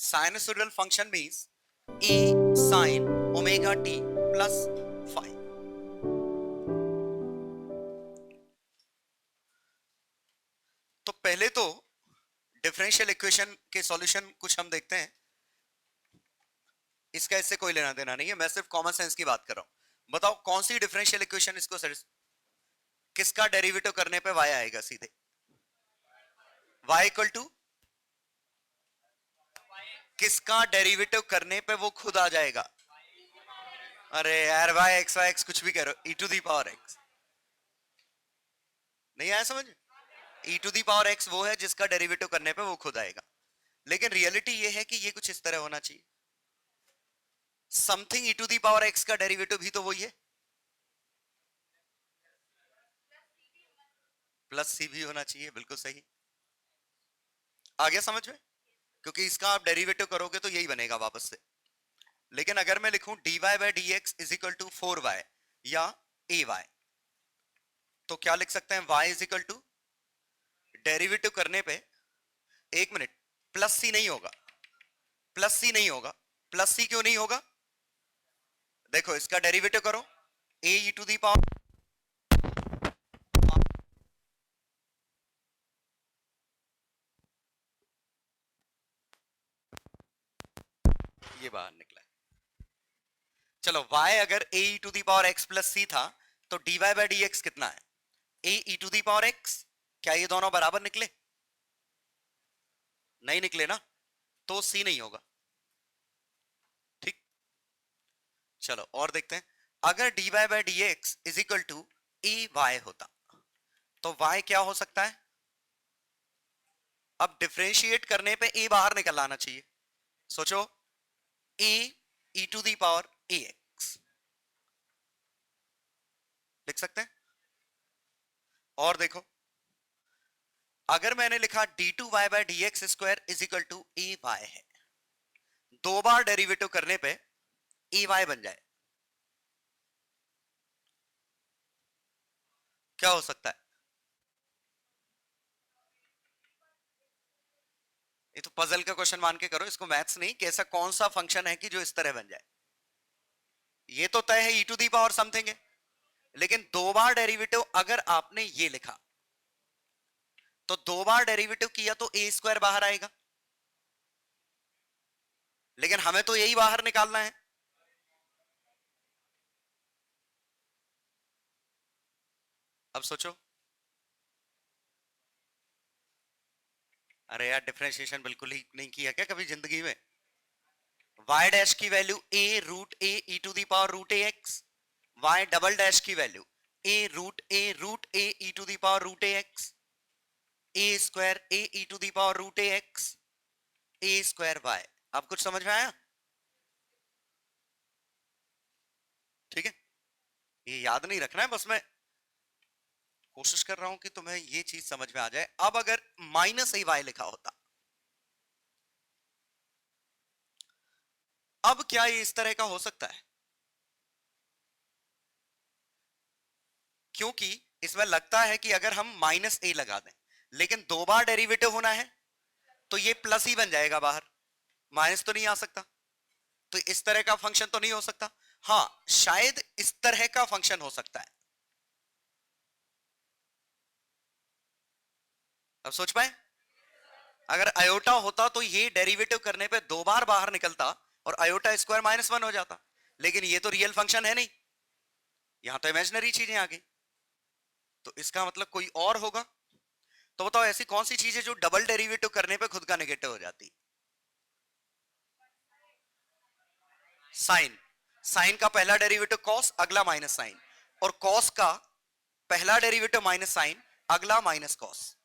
Sinusoidal function means a sin omega t plus phi. तो पहले तो डिफरेंशियल इक्वेशन के सॉल्यूशन कुछ हम देखते हैं। इसका इससे कोई लेना देना नहीं है, मैं सिर्फ कॉमन सेंस की बात कर रहा हूं। बताओ कौन सी डिफरेंशियल इक्वेशन इसको किसका डेरिवेटिव करने पे y आएगा सीधे? y इक्वल टू किसका डेरिवेटिव करने पे वो खुद आ जाएगा? अरे यार y x कुछ भी करो, e to the power x। नहीं आया समझ? e to the power x वो है जिसका डेरिवेटिव करने पे वो खुद आएगा। लेकिन रियलिटी ये है कि ये कुछ इस तरह होना चाहिए। Something e to the power x का डेरिवेटिव भी तो वही है, प्लस c भी होना चाहिए। बिल्कुल सही, आ गया समझ में? क्योंकि इसका आप डेरिवेटिव करोगे तो यही बनेगा वापस से। लेकिन अगर मैं लिखूं dy by d x is equal to 4y या ay, तो क्या लिख सकते हैं? y is equal to derivative करने पे, एक मिनट, प्लस सी नहीं होगा, प्लस सी नहीं होगा। प्लस सी क्यों नहीं होगा? देखो इसका डेरिवेटिव करो, a e to the power, ये बाहर निकला है। चलो y अगर a e to the power x plus C था तो dy बाई डी एक्स कितना है? a e to the power x। क्या ये दोनों बराबर निकले? नहीं निकले ना, तो c नहीं होगा। ठीक, चलो और देखते हैं। अगर dy by d x is equal to a y होता तो y क्या हो सकता है? अब डिफरेंशिएट करने पे a बाहर निकल आना चाहिए। सोचो, a e to the power ax लिख सकते हैं। और देखो, अगर मैंने लिखा d two y by d x square is equal to a y है, दो बार डेरिवेटिव करने पे ए वाई बन जाए, क्या हो सकता है? ये तो पजल का क्वेश्चन मान के करो इसको, मैथ्स नहीं कि ऐसा कौन सा फंक्शन है कि जो इस तरह बन जाए। ये तो तय है e to the power something है, लेकिन दो बार डेरिवेटिव अगर आपने ये लिखा तो दो बार डेरिवेटिव किया तो ए स्क्वायर बाहर आएगा, लेकिन हमें तो यही बाहर निकालना है। अब सोचो, अरे यार डिफरेंशिएशन बिल्कुल ही नहीं किया क्या कभी जिंदगी में? y डैश की value a root a e to the power root A X, y double dash की value a root a e to the power root A X, a square a e to the power root A X, a square y। अब कुछ समझ में आया? ठीक है, ये याद नहीं रखना है, बस मैं कोशिश कर रहा हूं कि तुम्हें ये चीज समझ में आ जाए। अब अगर माइनस ए वाई लिखा होता, अब क्या ये इस तरह का हो सकता है? क्योंकि इसमें लगता है कि अगर हम माइनस ए लगा दें, लेकिन दो बार डेरिवेटिव होना है तो ये प्लस ही बन जाएगा बाहर, माइनस तो नहीं आ सकता। तो इस तरह का फंक्शन तो नहीं हो सकता। हाँ, शायद इस तरह का फंक्शन हो सकता है। अब सोच पाए, अगर अयोटा होता तो ये डेरिवेटिव करने पे दो बार बाहर निकलता और अयोटा स्क्वायर -1 हो जाता, लेकिन ये तो रियल फंक्शन है नहीं, यहां तो इमेजिनरी चीजें आ गई। तो इसका मतलब कोई और होगा। तो बताओ ऐसी कौन सी चीज है जो डबल डेरिवेटिव करने पे खुद का नेगेटिव हो जाती? साइन। साइन का पहला डेरिवेटिव कॉस, अगला माइनस साइन, और कॉस का पहला डेरिवेटिव माइनस साइन, अगला माइनस कॉस।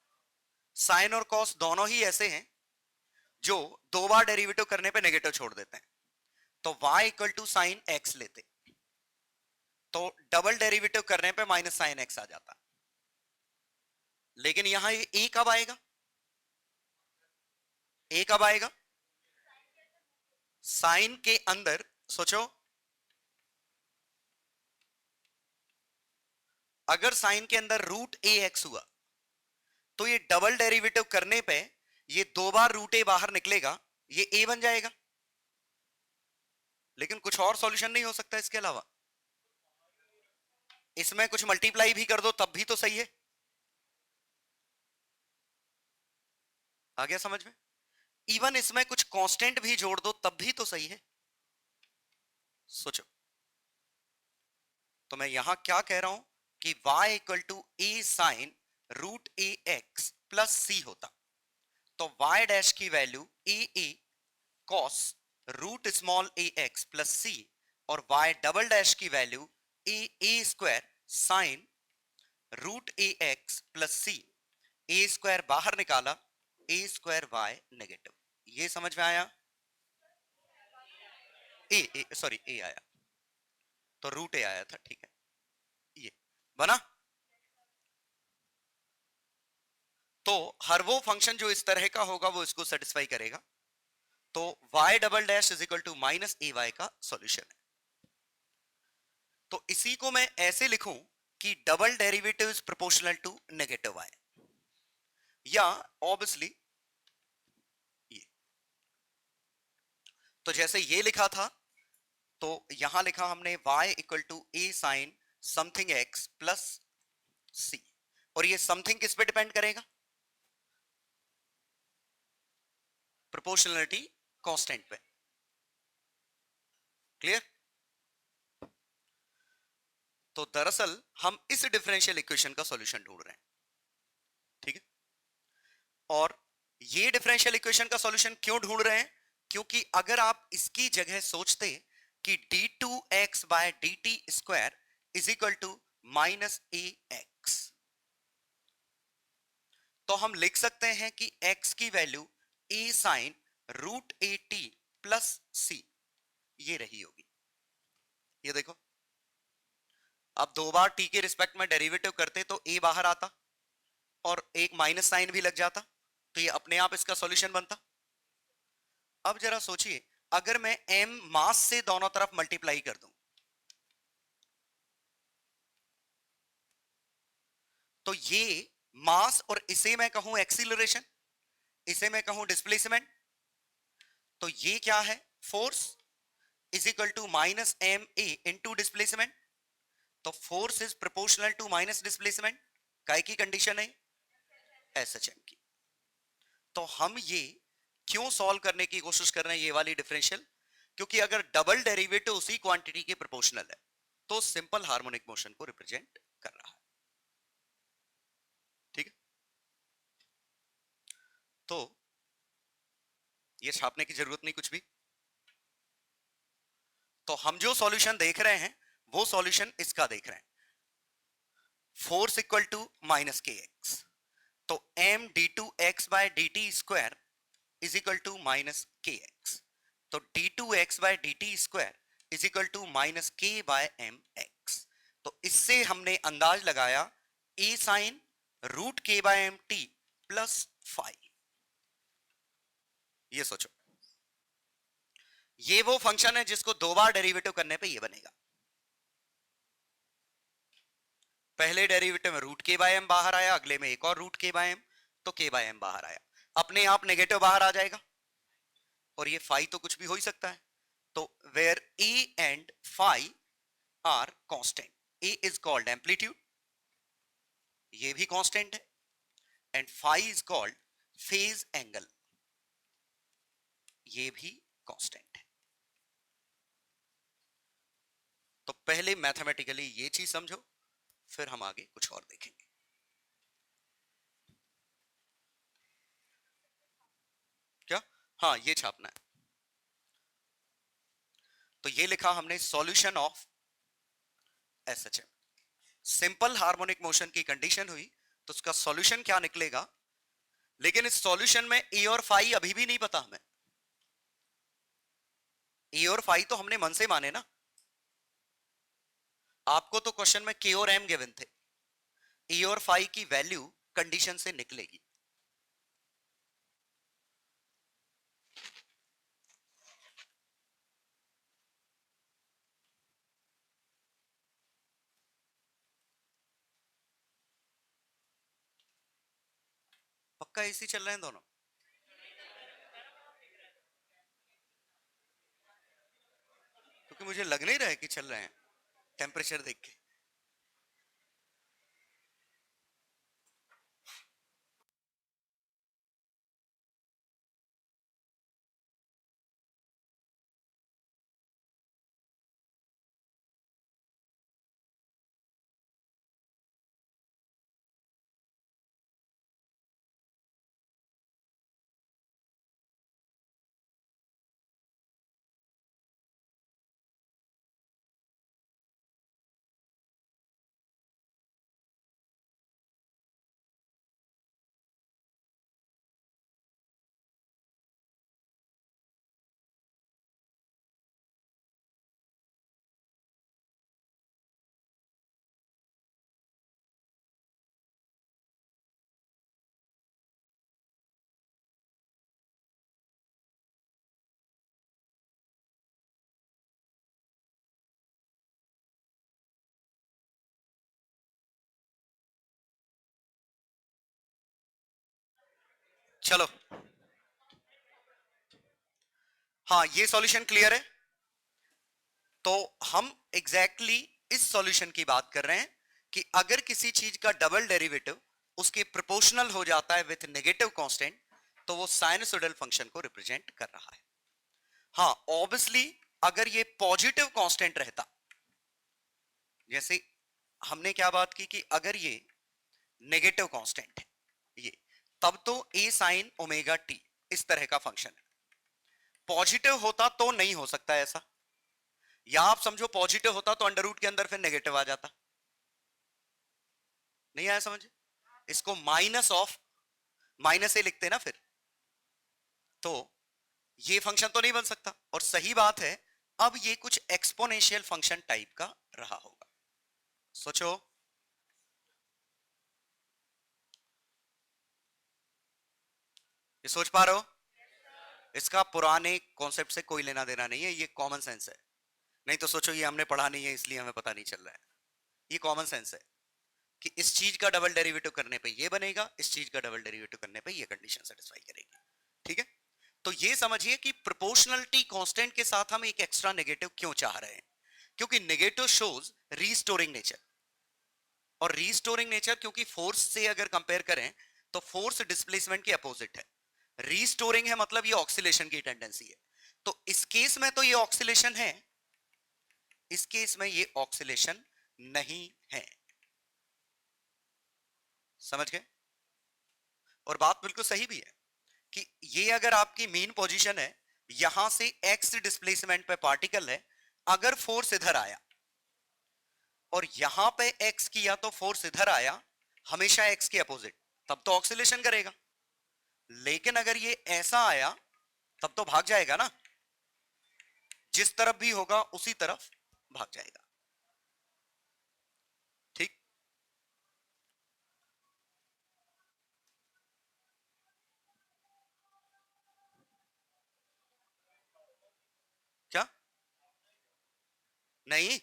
साइन और कॉस दोनों ही ऐसे हैं जो दो बार डेरिवेटिव करने पे नेगेटिव छोड़ देते हैं। तो y equal to sine x लेते तो डबल डेरिवेटिव करने पे माइनस साइन एक्स आ जाता। लेकिन यहां ये a कब आएगा? a कब आएगा? साइन के अंदर सोचो, अगर साइन के अंदर रूट ए एक्स हुआ तो ये डबल डेरिवेटिव करने पे ये दो बार रूट ए बाहर निकलेगा, ये ए बन जाएगा, लेकिन कुछ और सॉल्यूशन नहीं हो सकता इसके अलावा। इसमें कुछ मल्टीप्लाई भी कर दो तब भी तो सही है। आ गया समझ में? इवन इसमें कुछ कांस्टेंट भी जोड़ दो तब भी तो सही है। सोचो, तो मैं यहां क्या कह रहा हूं कि y equal to A sine root A X plus C होता, तो y डैश की value A cos root small A X plus C, और y डबल डैश की value A square sine root A X plus C. A square बाहर निकाला, ए square Y negative. ये समझ में आया? ए सॉरी ए आया तो रूट ए आया था, ठीक है। ये बना। तो हर वो फंक्शन जो इस तरह का होगा वो इसको सेटिस्फाई करेगा। तो y double dash is equal to minus a y का सॉल्यूशन है। तो इसी को मैं ऐसे लिखूं कि double derivative is proportional to negative y, या ऑब्वियसली ये। तो जैसे ये लिखा था, तो यहां लिखा हमने y equal to A sine something x plus C, और ये समथिंग किस पे डिपेंड करेगा? प्रोपोर्शनलिटी कांस्टेंट पे। क्लियर? तो दरअसल हम इस डिफरेंशियल इक्वेशन का सॉल्यूशन ढूंढ रहे हैं, ठीक है। और ये डिफरेंशियल इक्वेशन का सॉल्यूशन क्यों ढूंढ रहे हैं? क्योंकि अगर आप इसकी जगह सोचते कि d2x by dt square is equal to minus A X, तो हम लिख सकते हैं कि x की value A sine root A T plus C ये रही होगी। ये देखो, अब दो बार t के रिस्पेक्ट में डेरिवेटिव करते तो a बाहर आता और एक माइनस साइन भी लग जाता, तो ये अपने आप इसका सॉल्यूशन बनता। अब जरा सोचिए, अगर मैं m मास से दोनों तरफ मल्टीप्लाई कर दूं, तो ये मास, और इसे मैं कहूं एक्सीलरेशन, इसे मैं कहूं डिस्प्लेसमेंट, तो ये क्या है? Force is equal to minus M A into displacement. तो force is proportional to minus displacement. काय की कंडीशन है? एस एच एम की। तो हम ये क्यों सॉल्व करने की कोशिश कर रहे हैं, ये वाली डिफरेंशियल? क्योंकि अगर डबल डेरिवेटिव उसी क्वांटिटी के प्रोपोर्शनल है तो सिंपल हार्मोनिक मोशन को रिप्रेजेंट कर रहा है, ठीक है। तो ये छापने की जरूरत नहीं कुछ भी। तो हम जो सॉल्यूशन देख रहे हैं वो सॉल्यूशन इसका देख रहे हैं, force equal to minus k x. तो m d two x by d t square is equal to minus k x. तो d two x by d t square is equal to minus k by m x. तो इससे हमने अंदाज लगाया a sine root k by m t plus five. ये सोचो, ये वो फंक्शन है जिसको दो बार डेरिवेटिव करने पे ये बनेगा। पहले डेरिवेटिव में रूट के बाय एम बाहर आया, अगले में एक और रूट के बाय एम, तो के बाय एम बाहर आया, अपने आप नेगेटिव बाहर आ जाएगा, और ये फाई तो कुछ भी हो ही सकता है। तो where a and phi are constant, a is called amplitude, ये भी कांस्टेंट है, and phi is called phase angle, ये भी कांस्टेंट है। तो पहले मैथमेटिकली ये चीज समझो, फिर हम आगे कुछ और देखेंगे। क्या? हाँ, ये छापना है। तो ये लिखा हमने solution of SHM. Simple harmonic motion की कंडीशन हुई तो उसका सॉल्यूशन क्या निकलेगा, लेकिन इस सॉल्यूशन में ए और फाई अभी भी नहीं पता हमें। ए और फाई तो हमने मन से माने ना, आपको तो क्वेश्चन में के और एम गिवन थे, ए और फाई की वैल्यू कंडीशन से निकलेगी। पक्का एसी चल रहे हैं दोनों? तो मुझे लग नहीं रहा है कि चल रहे हैं टेम्परेचर देख के। चलो, हाँ ये सॉल्यूशन क्लियर है। तो हम एग्जैक्टली इस सॉल्यूशन की बात कर रहे हैं कि अगर किसी चीज का डबल डेरिवेटिव उसके प्रोपोर्शनल हो जाता है विथ नेगेटिव कांस्टेंट, तो वो साइनसोइडल फंक्शन को रिप्रेजेंट कर रहा है। हाँ ऑब्वियसली अगर ये पॉजिटिव कांस्टेंट रहता, जैसे हमने क्या बात की कि अगर ये नेगेटिव कांस्टेंट है ये, तब तो ए साइन ओमेगा टी इस तरह का फंक्शन है। पॉजिटिव होता तो नहीं हो सकता ऐसा, या आप समझो पॉजिटिव होता तो अंडर रूट के अंदर फिर नेगेटिव आ जाता। नहीं आया समझ? इसको माइनस ऑफ माइनस ए लिखते ना फिर, तो ये फंक्शन तो नहीं बन सकता। और सही बात है, अब ये कुछ एक्सपोनेंशियल फंक्शन टाइप का रहा होगा। सोचो, ये सोच पा रहे हो? इसका पुराने कॉन्सेप्ट से कोई लेना देना नहीं है, ये कॉमन सेंस है। नहीं तो सोचो ये हमने पढ़ा नहीं है इसलिए हमें पता नहीं चल रहा है। ये कॉमन सेंस है कि इस चीज का डबल डेरिवेटिव करने पे ये बनेगा, इस चीज का डबल डेरिवेटिव करने पे ये कंडीशन सेटिस्फाई करेगी। ठीक है, तो ये समझिए कि प्रोपोर्शनलिटी कांस्टेंट के साथ हम एक एक्स्ट्रा नेगेटिव क्यों चाह रहे हैं, क्योंकि नेगेटिव शोज रीस्टोरिंग नेचर। और रीस्टोरिंग नेचर क्योंकि फोर्स से अगर कंपेयर करें तो फोर्स डिस्प्लेसमेंट के अपोजिट है, रीस्टोरिंग है मतलब ये ऑक्सीलेशन की टेंडेंसी है। तो इस केस में तो ये ऑक्सीलेशन है, इस केस में ये ऑक्सीलेशन नहीं है। समझ गए? और बात बिल्कुल सही भी है कि ये अगर आपकी मीन पोजीशन है, यहां से एक्स डिस्प्लेसमेंट पे पार्टिकल है, अगर फोर्स इधर आया और यहां पे एक्स किया तो फोर्स इधर आया, हमेशा एक्स के अपोजिट, तब तो ऑक्सीलेशन करेगा। लेकिन अगर ये ऐसा आया तब तो भाग जाएगा ना, जिस तरफ भी होगा उसी तरफ भाग जाएगा। ठीक, क्या? नहीं,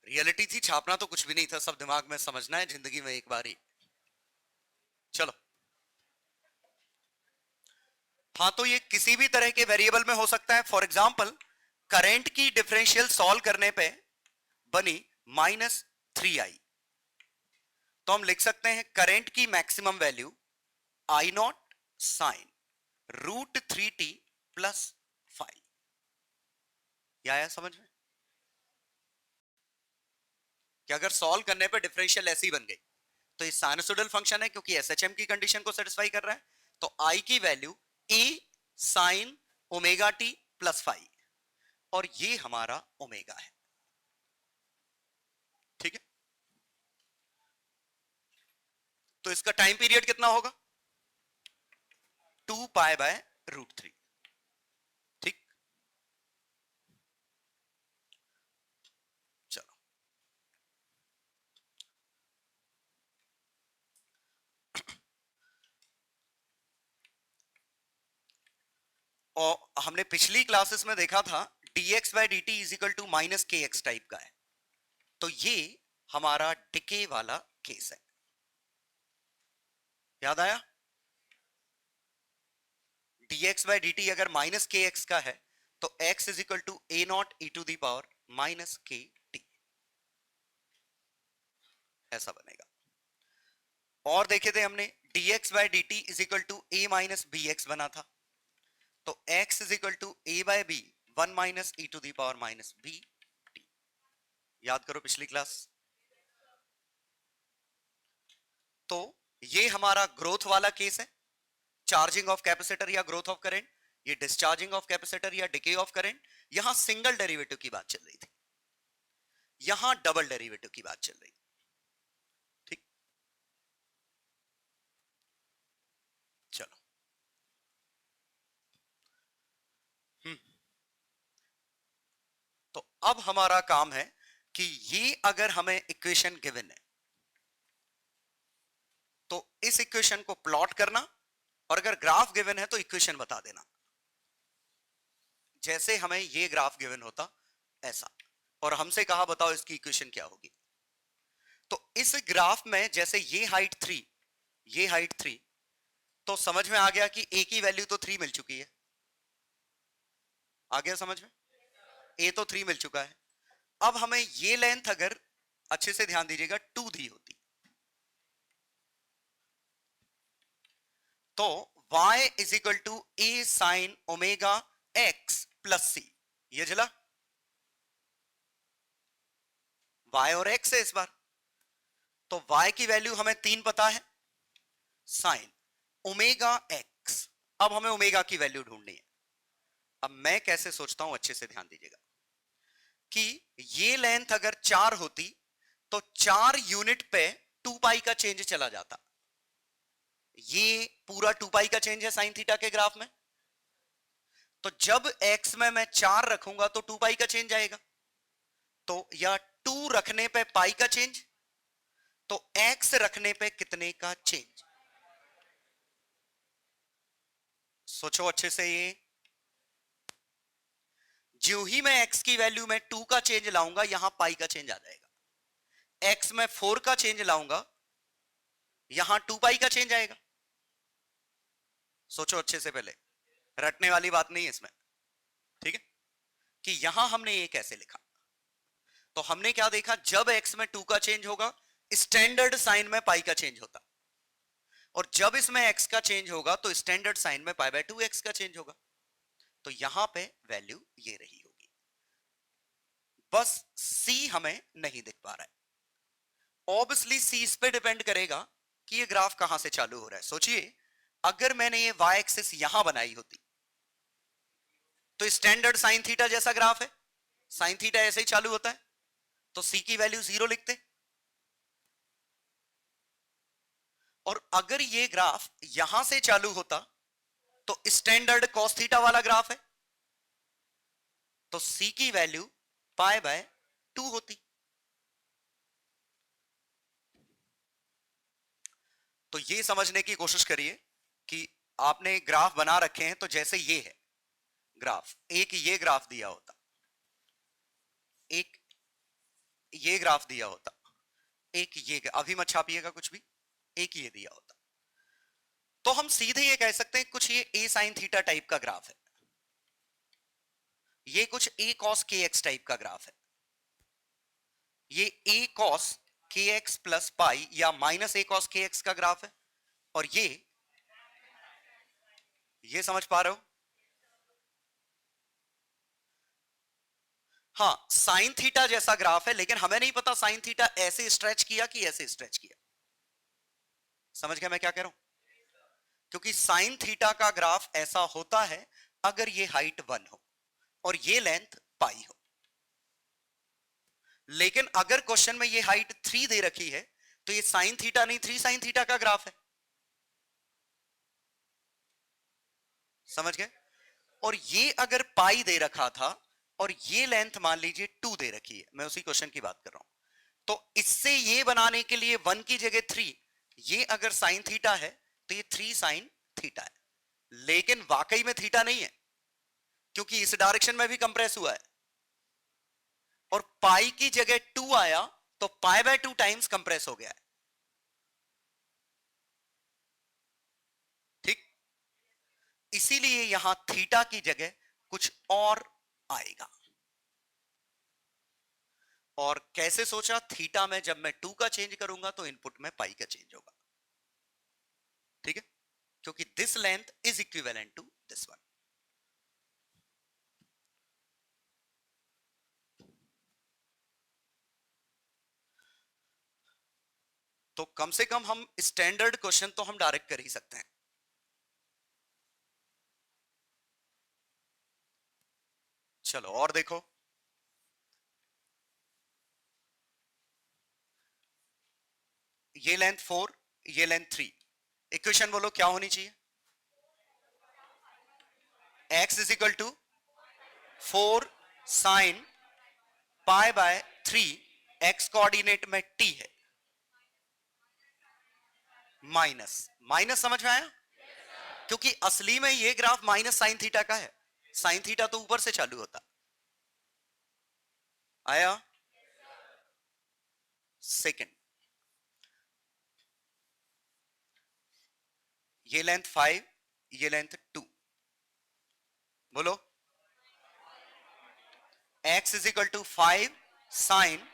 रियलिटी थी, छापना तो कुछ भी नहीं था, सब दिमाग में समझना है जिंदगी में एक बार ही। चलो, हाँ तो ये किसी भी तरह के वेरिएबल में हो सकता है। फॉर एग्जाम्पल करंट की डिफरेंशियल सॉल्व करने पे बनी -3i, तो हम लिख सकते हैं करंट की maximum value I naught sine √3t plus 5। क्या आया समझ में? कि अगर सॉल्व करने पे डिफरेंशियल ऐसी बन गई तो ये साइनसोइडल फंक्शन है क्योंकि एसएचएम की कंडीशन को सेटिस्फाई कर रहा है, तो आई की value A sine omega T plus 5, और ये हमारा ओमेगा है। ठीक है, तो इसका टाइम पीरियड कितना होगा? 2π/√3। ठीक, चलो, और हमने पिछली क्लासेस में देखा था dx/dt is equal to -kx type का है, तो ये हमारा डिके वाला केस है। याद आया? dx/dt अगर -kx का है तो x is equal to a naught e to the power minus k t, ऐसा बनेगा। और देखे थे हमने dx by dt is equal to a minus b x बना था, तो x is equal to a by b 1 minus e to the power minus b t. याद करो पिछली क्लास। तो ये हमारा ग्रोथ वाला केस है, चार्जिंग ऑफ कैपेसिटर या ग्रोथ ऑफ करंट। ये डिस्चार्जिंग ऑफ कैपेसिटर या डिके ऑफ करंट। यहां सिंगल डेरिवेटिव की बात चल रही थी, यहां डबल डेरिवेटिव की बात चल रही। ठीक, चलो। तो अब हमारा काम है कि ये अगर हमें इक्वेशन गिवन है तो इस इक्वेशन को प्लॉट करना, और अगर ग्राफ गिवन है तो इक्वेशन बता देना। जैसे हमें ये ग्राफ गिवन होता ऐसा, और हमसे कहा बताओ इसकी इक्वेशन क्या होगी। तो इस ग्राफ में जैसे ये हाइट 3, ये हाइट 3, तो समझ में आ गया कि ए की वैल्यू तो 3 मिल चुकी है। आ गया समझ में? ए तो 3 मिल चुका है। अब हमें ये लेंथ अगर अच्छे से ध्यान दीजिएगा 2 दी होती, तो y is equal to A sine omega x plus C. ये चला y और x है इस बार, तो y की वैल्यू हमें 3 पता है, साइन ओमेगा x। अब हमें ओमेगा की वैल्यू ढूंढनी है। अब मैं कैसे सोचता हूं अच्छे से ध्यान दीजिएगा कि ये लेंथ अगर 4 होती तो 4 यूनिट पे 2 पाई का चेंज चला जाता। ये पूरा 2 पाई का चेंज है साइन थीटा के ग्राफ में, तो जब x में मैं 4 रखूंगा तो 2 पाई का चेंज आएगा। तो या 2 रखने पे पाई का चेंज, तो x रखने पे कितने का चेंज। सोचो अच्छे से। ये जो ही मैं x की वैल्यू में 2 का चेंज लाऊंगा यहां पाई का चेंज आ जाएगा। x में 4 का चेंज लाऊंगा यहां 2 पाई का चेंज आएगा। सोचो अच्छे से, पहले रटने वाली बात नहीं है इसमें, ठीक है। कि यहां हमने ये कैसे लिखा, तो हमने क्या देखा, जब x में 2 का चेंज होगा स्टैंडर्ड साइन में पाई का चेंज होता, और जब इसमें x का चेंज होगा तो स्टैंडर्ड साइन में पाई बाय 2 x का चेंज होगा। तो यहां पे वैल्यू ये रही होगी, बस c हमें नहीं दिख पा रहा है। ऑब्वियसली c इस पे डिपेंड करेगा कि ये ग्राफ कहां से चालू हो रहा है। सोचिए अगर मैंने ये y एक्सिस यहां बनाई होती तो स्टैंडर्ड साइन थीटा जैसा ग्राफ है, साइन थीटा ऐसे ही चालू होता है, तो c की वैल्यू 0 लिखते। और अगर ये ग्राफ यहां से चालू होता तो स्टैंडर्ड कॉस थीटा वाला ग्राफ है, तो c की वैल्यू पाई बाय 2 होती। तो ये समझने की कोशिश करिए कि आपने ग्राफ बना रखे हैं, तो जैसे ये है ग्राफ, एक ये ग्राफ दिया होता, एक ये ग्राफ दिया होता, एक ये, अभी मत छापिएगा कुछ भी, एक ये दिया होता, तो हम सीधे ये कह सकते हैं कुछ ये a साइन थीटा टाइप का ग्राफ है, ये कुछ a cos kx टाइप का ग्राफ है, ये a cos kx plus pi या माइनस a cos kx का ग्राफ है, और ये समझ पा रहे हो? हाँ, साइन थीटा जैसा ग्राफ है, लेकिन हमें नहीं पता साइन थीटा ऐसे स्ट्रेच किया कि ऐसे स्ट्रेच किया। समझ गया मैं क्या कह रहा हूं? क्योंकि साइन थीटा का ग्राफ ऐसा होता है अगर ये हाइट 1 हो और ये लेंथ पाई हो, लेकिन अगर क्वेश्चन में ये हाइट 3 दे रखी है तो ये साइन थीटा नहीं 3 साइन थीटा का ग्राफ है। समझ गए? और ये अगर पाई दे रखा था और ये लेंथ मान लीजिए 2 दे रखी है, मैं उसी क्वेश्चन की बात कर रहा हूं, तो इससे ये बनाने के लिए 1 की जगह 3, ये अगर साइन थीटा है तो ये 3 साइन थीटा है, लेकिन वाकई में थीटा नहीं है क्योंकि इस डायरेक्शन में भी कंप्रेस हुआ है, और पाई की जगह 2 आया तो पाई बाय 2 टाइम्स कंप्रेस हो गया है। ठीक, इसीलिए यहां थीटा की जगह कुछ और आएगा। और कैसे सोचा, थीटा में जब मैं 2 का चेंज करूंगा तो इनपुट में पाई का चेंज होगा। ठीक है, क्योंकि this length is equivalent to this one. तो कम से कम हम स्टैंडर्ड क्वेश्चन तो हम डायरेक्ट कर ही सकते हैं। चलो और देखो, ये लेंथ 4, ये लेंथ 3, इक्वेशन बोलो क्या होनी चाहिए? x is equal to 4 sine pi by 3, x coordinate में t है, माइनस माइनस, समझ में आया? क्योंकि असली में ये ग्राफ माइनस साइन थीटा का है, साइन थीटा तो ऊपर से चालू होता। आया? सेकंड, ये लेंथ 5, ये लेंथ 2, बोलो x is equal to 5 sine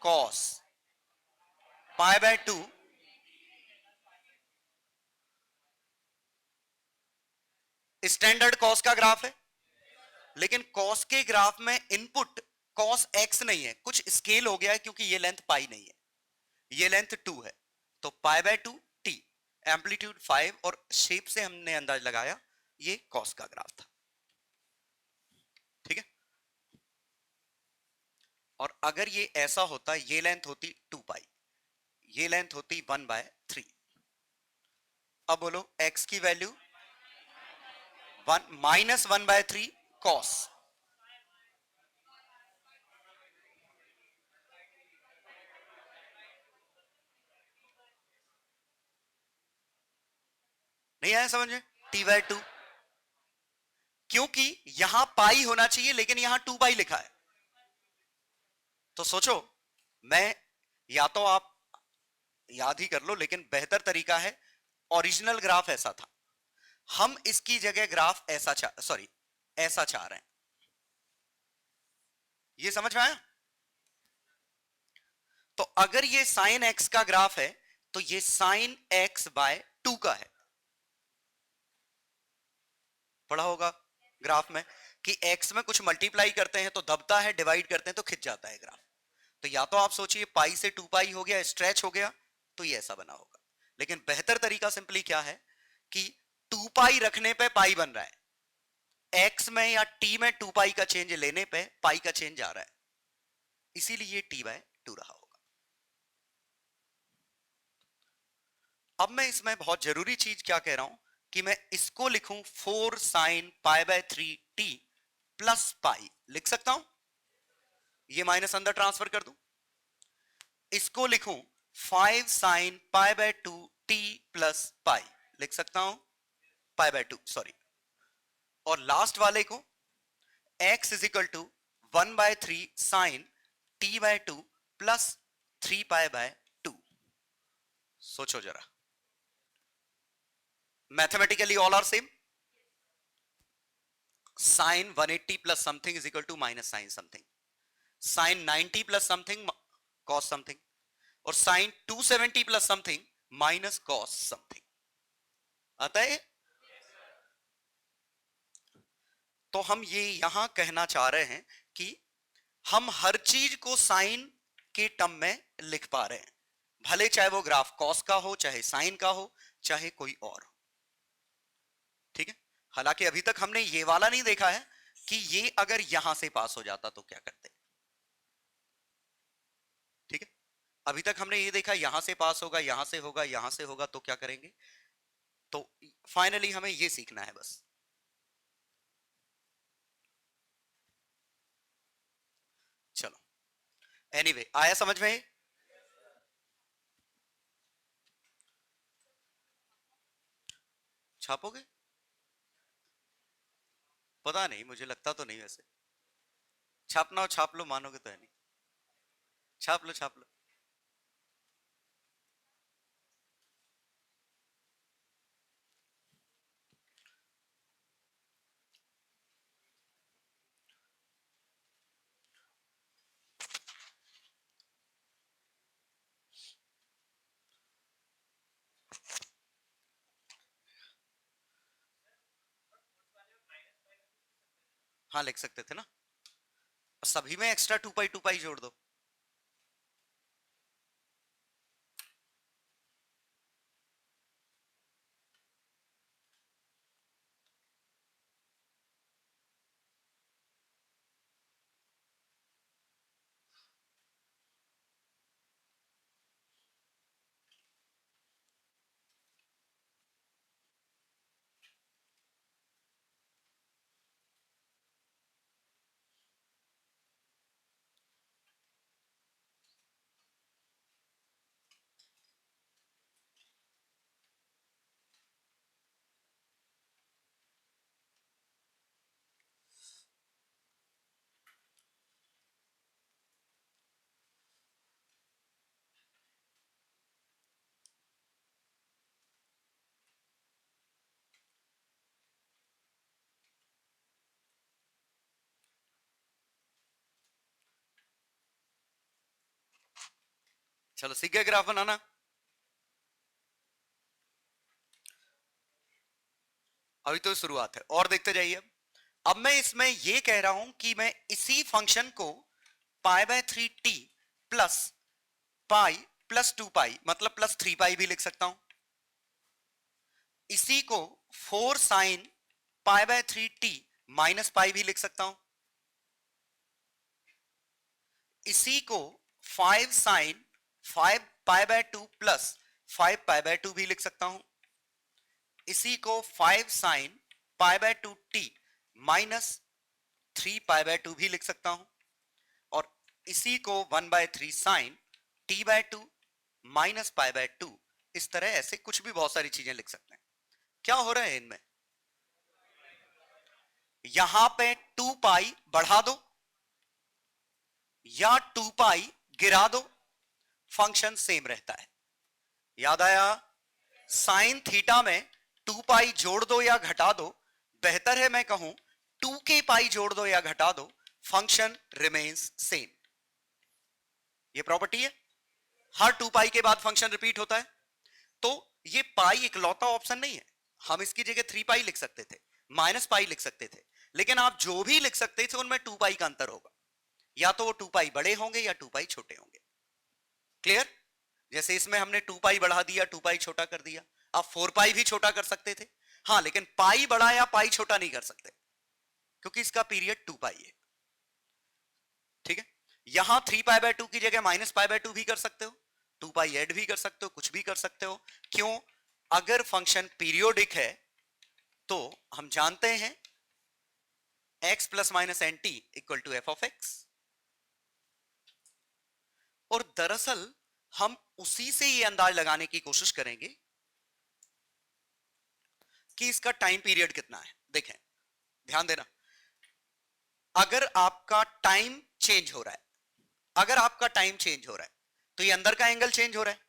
cos pi by 2, standard cos का ग्राफ है, लेकिन कॉस के ग्राफ में इनपुट कॉस x नहीं है, कुछ स्केल हो गया है क्योंकि ये लेंथ पाई नहीं है, ये लेंथ 2 है, तो पाई बाय 2 t, एम्पलीट्यूड 5, और शेप से हमने अंदाज लगाया ये कॉस का ग्राफ था। ठीक है, और अगर ये ऐसा होता, ये लेंथ होती 2 पाई, ये लेंथ होती 1/3। अब बोलो x की वैल्यू 1 माइनस 1/3 कॉस, नहीं आया समझ में? t/2, क्योंकि यहां पाई होना चाहिए लेकिन यहां 2 पाई लिखा है। तो सोचो, मैं, या तो आप याद ही कर लो, लेकिन बेहतर तरीका है, ओरिजिनल ग्राफ ऐसा था, हम इसकी जगह ग्राफ ऐसा ऐसा चाह रहे हैं। ये समझ में आया? तो अगर ये साइन एक्स का ग्राफ है तो ये साइन एक्स बाय 2 का है, पढ़ा होगा ग्राफ में कि x में कुछ मल्टीप्लाई करते हैं तो दबता है, डिवाइड करते हैं तो खिंच जाता है ग्राफ। तो या तो आप सोचिए पाई से 2 पाई हो गया, स्ट्रेच हो गया, तो ये ऐसा बना होगा। लेकिन बेहतर तरीका सिंपली क्या है कि 2 पाई रखने पे पाई बन रहा है, x में या t में 2 पाई का चेंज लेने पे पाई का चेंज आ रहा है, इसीलिए ये t/2 रहा होगा। अब मैं इसमें बहुत जरूरी चीज क्या कह रहा हूं कि मैं इसको लिखूं 4 sine pi by 3 t plus pi, लिख सकता हूं, ये माइनस अंदर ट्रांसफर कर दूं, इसको लिखूं 5 sine pi by 2 t plus pi, लिख सकता हूं, पाई बाय 2 सॉरी, और लास्ट वाले को x is equal to 1/3 sine t/2 plus 3 pi by 2। सोचो जरा, mathematically all are same, sine 180 plus something is equal to minus sine something, sine 90 plus something cos something, और sine 270 plus something minus cos something, आता है? तो हम ये यहां कहना चाह रहे हैं कि हम हर चीज को साइन के टर्म में लिख पा रहे हैं, भले चाहे वो ग्राफ कॉस का हो, चाहे साइन का हो, चाहे कोई और हो। ठीक है, हालांकि अभी तक हमने ये वाला नहीं देखा है कि ये अगर यहां से पास हो जाता तो क्या करते। ठीक है, अभी तक हमने ये देखा यहां से पास होगा, यहां से होगा, यहां से होगा, तो क्या करेंगे। तो फाइनली हमें ये सीखना है बस। चलो, एनीवे आया समझ में? छापोगे? पता नहीं, मुझे लगता तो नहीं, वैसे छापना हो छाप लो, मानोगे तो है नहीं, छाप लो छाप लो। हाँ लिख सकते थे ना, सभी में एक्स्ट्रा 2 पाई जोड़ दो। चलो सीख गए ग्राफ बनाना। अभी तो शुरुआत है और देखते जाइए। अब मैं इसमें ये कह रहा हूं कि मैं इसी फंक्शन को π/3t प्लस पाई प्लस 2 पाई मतलब प्लस 3 पाई भी लिख सकता हूं। इसी को 4 साइन π/3t माइनस पाई भी लिख सकता हूं। इसी को 5 साइन 5 π/2 प्लस 5 π/2 भी लिख सकता हूं। इसी को 5 साइन π/2t माइनस 3 π/2 भी लिख सकता हूं। और इसी को 1/3 साइन t/2 माइनस π/2, इस तरह ऐसे कुछ भी बहुत सारी चीजें लिख सकते हैं। क्या हो रहा है इनमें, यहां पे 2 पाई बढ़ा दो या 2 पाई गिरा दो, फंक्शन सेम रहता है। याद आया, साइन थीटा में 2 पाई जोड़ दो या घटा दो, बेहतर है मैं कहूं 2k पाई जोड़ दो या घटा दो, फंक्शन रिमेन्स सेम। ये प्रॉपर्टी है, हर 2 पाई के बाद फंक्शन रिपीट होता है। तो ये पाई इकलौता ऑप्शन नहीं है, हम इसकी जगह 3 पाई लिख सकते थे, माइनस पाई लिख सकते थे, लेकिन आप जो भी लिख सकते थे उनमें 2 पाई का अंतर होगा, या तो वो 2 पाई बड़े होंगे या 2 पाई छोटे होंगे। क्लियर? जैसे इसमें हमने 2 पाई बढ़ा दिया, 2 पाई छोटा कर दिया, आप 4 पाई भी छोटा कर सकते थे। हाँ, लेकिन पाई बड़ा या पाई छोटा नहीं कर सकते क्योंकि इसका पीरियड 2 पाई है। ठीक है, यहां 3 π/2 की जगह माइनस π/2 भी कर सकते हो, 2 पाई ऐड भी कर सकते हो, कुछ भी कर सकते हो। क्यों? अगर फंक्शन पीरियोडिक है तो हम जानते हैं x plus minus n t equal to f of x. और दरअसल हम उसी से ये अंदाज लगाने की कोशिश करेंगे कि इसका टाइम पीरियड कितना है। देखें, ध्यान देना, अगर आपका टाइम चेंज हो रहा है, अगर आपका टाइम चेंज हो रहा है तो ये अंदर का एंगल चेंज हो रहा है,